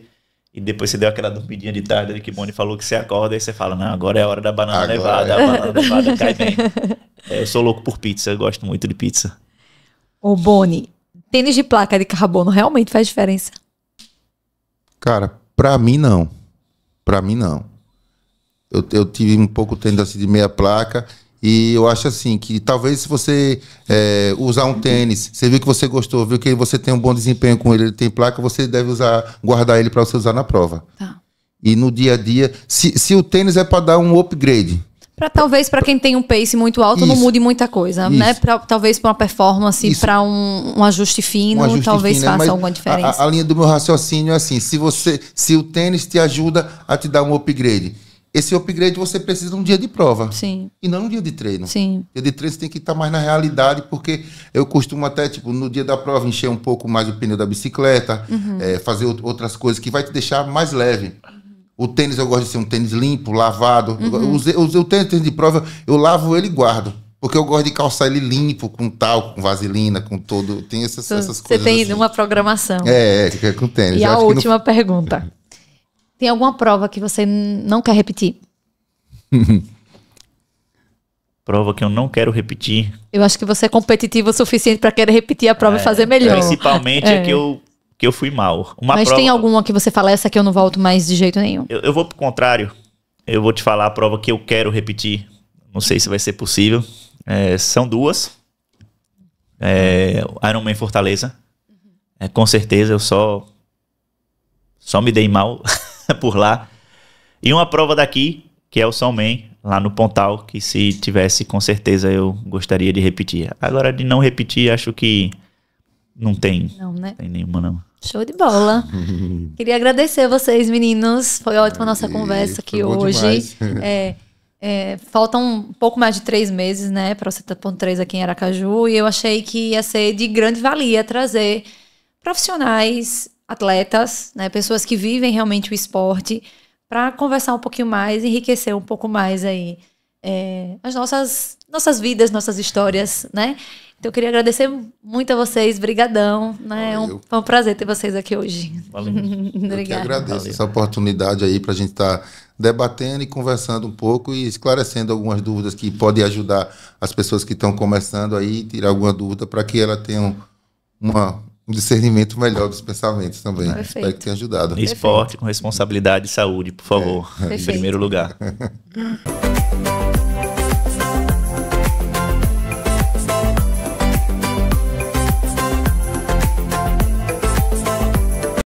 E depois você deu aquela dormidinha de tarde ali que o Boni falou que você acorda e você fala, não, agora é a hora da banana nevada. A banana nevada cai bem. Eu sou louco por pizza, eu gosto muito de pizza. Ô Boni, tênis de placa de carbono realmente faz diferença? Cara, pra mim não. Pra mim não. Eu tive um pouco tênis assim de meia placa e eu acho assim que talvez se você usar um tênis, você viu que você gostou, viu que você tem um bom desempenho com ele, ele tem placa, você deve guardar ele para você usar na prova. Tá. E no dia a dia, se o tênis é para dar um upgrade. Talvez para quem tem um pace muito alto não mude muita coisa, né? Talvez para uma performance, para um ajuste fino, talvez faça alguma diferença. A linha do meu raciocínio é assim, se o tênis te ajuda a te dar um upgrade, esse upgrade você precisa um dia de prova. Sim. E não um dia de treino. Sim. Dia de treino você tem que estar mais na realidade, porque eu costumo até, no dia da prova, encher um pouco mais o pneu da bicicleta, fazer outras coisas que vai te deixar mais leve. O tênis eu gosto de ser um tênis limpo, lavado. O tênis de prova, eu lavo ele e guardo. Porque eu gosto de calçar ele limpo, com talco, com vaselina, com todo... Tem essas coisas. Você tem assim uma programação. Com tênis. E a última pergunta. Tem alguma prova que você não quer repetir? Prova que eu não quero repetir. Eu acho que você é competitivo o suficiente para querer repetir a prova e fazer melhor. Principalmente que eu fui mal. Mas tem alguma que você fala, essa aqui eu não volto mais de jeito nenhum? Eu vou pro contrário. Eu vou te falar a prova que eu quero repetir. Não sei se vai ser possível. São duas. Ironman Fortaleza. Com certeza eu só me dei mal por lá. E uma prova daqui, que é o Soulman, lá no Pontal, que se tivesse, com certeza eu gostaria de repetir. Agora, de não repetir, acho que não tem. Não, né? Tem nenhuma, não. Show de bola. Queria agradecer a vocês, meninos. Foi ótima a nossa conversa aqui hoje. Faltam um pouco mais de 3 meses, né, para o 70.3 aqui em Aracaju. E eu achei que ia ser de grande valia trazer profissionais, atletas, né, pessoas que vivem realmente o esporte, para conversar um pouquinho mais, enriquecer um pouco mais aí as nossas vidas, nossas histórias, né? Então eu queria agradecer muito a vocês, brigadão, né? Foi um prazer ter vocês aqui hoje. Valeu. Eu que agradeço essa oportunidade aí para a gente estar debatendo e conversando um pouco e esclarecendo algumas dúvidas que podem ajudar as pessoas que estão começando aí, tirar alguma dúvida para que elas tenham um discernimento melhor dos pensamentos também. Perfeito. Espero que tenha ajudado. Esporte com responsabilidade e saúde, por favor, em primeiro lugar.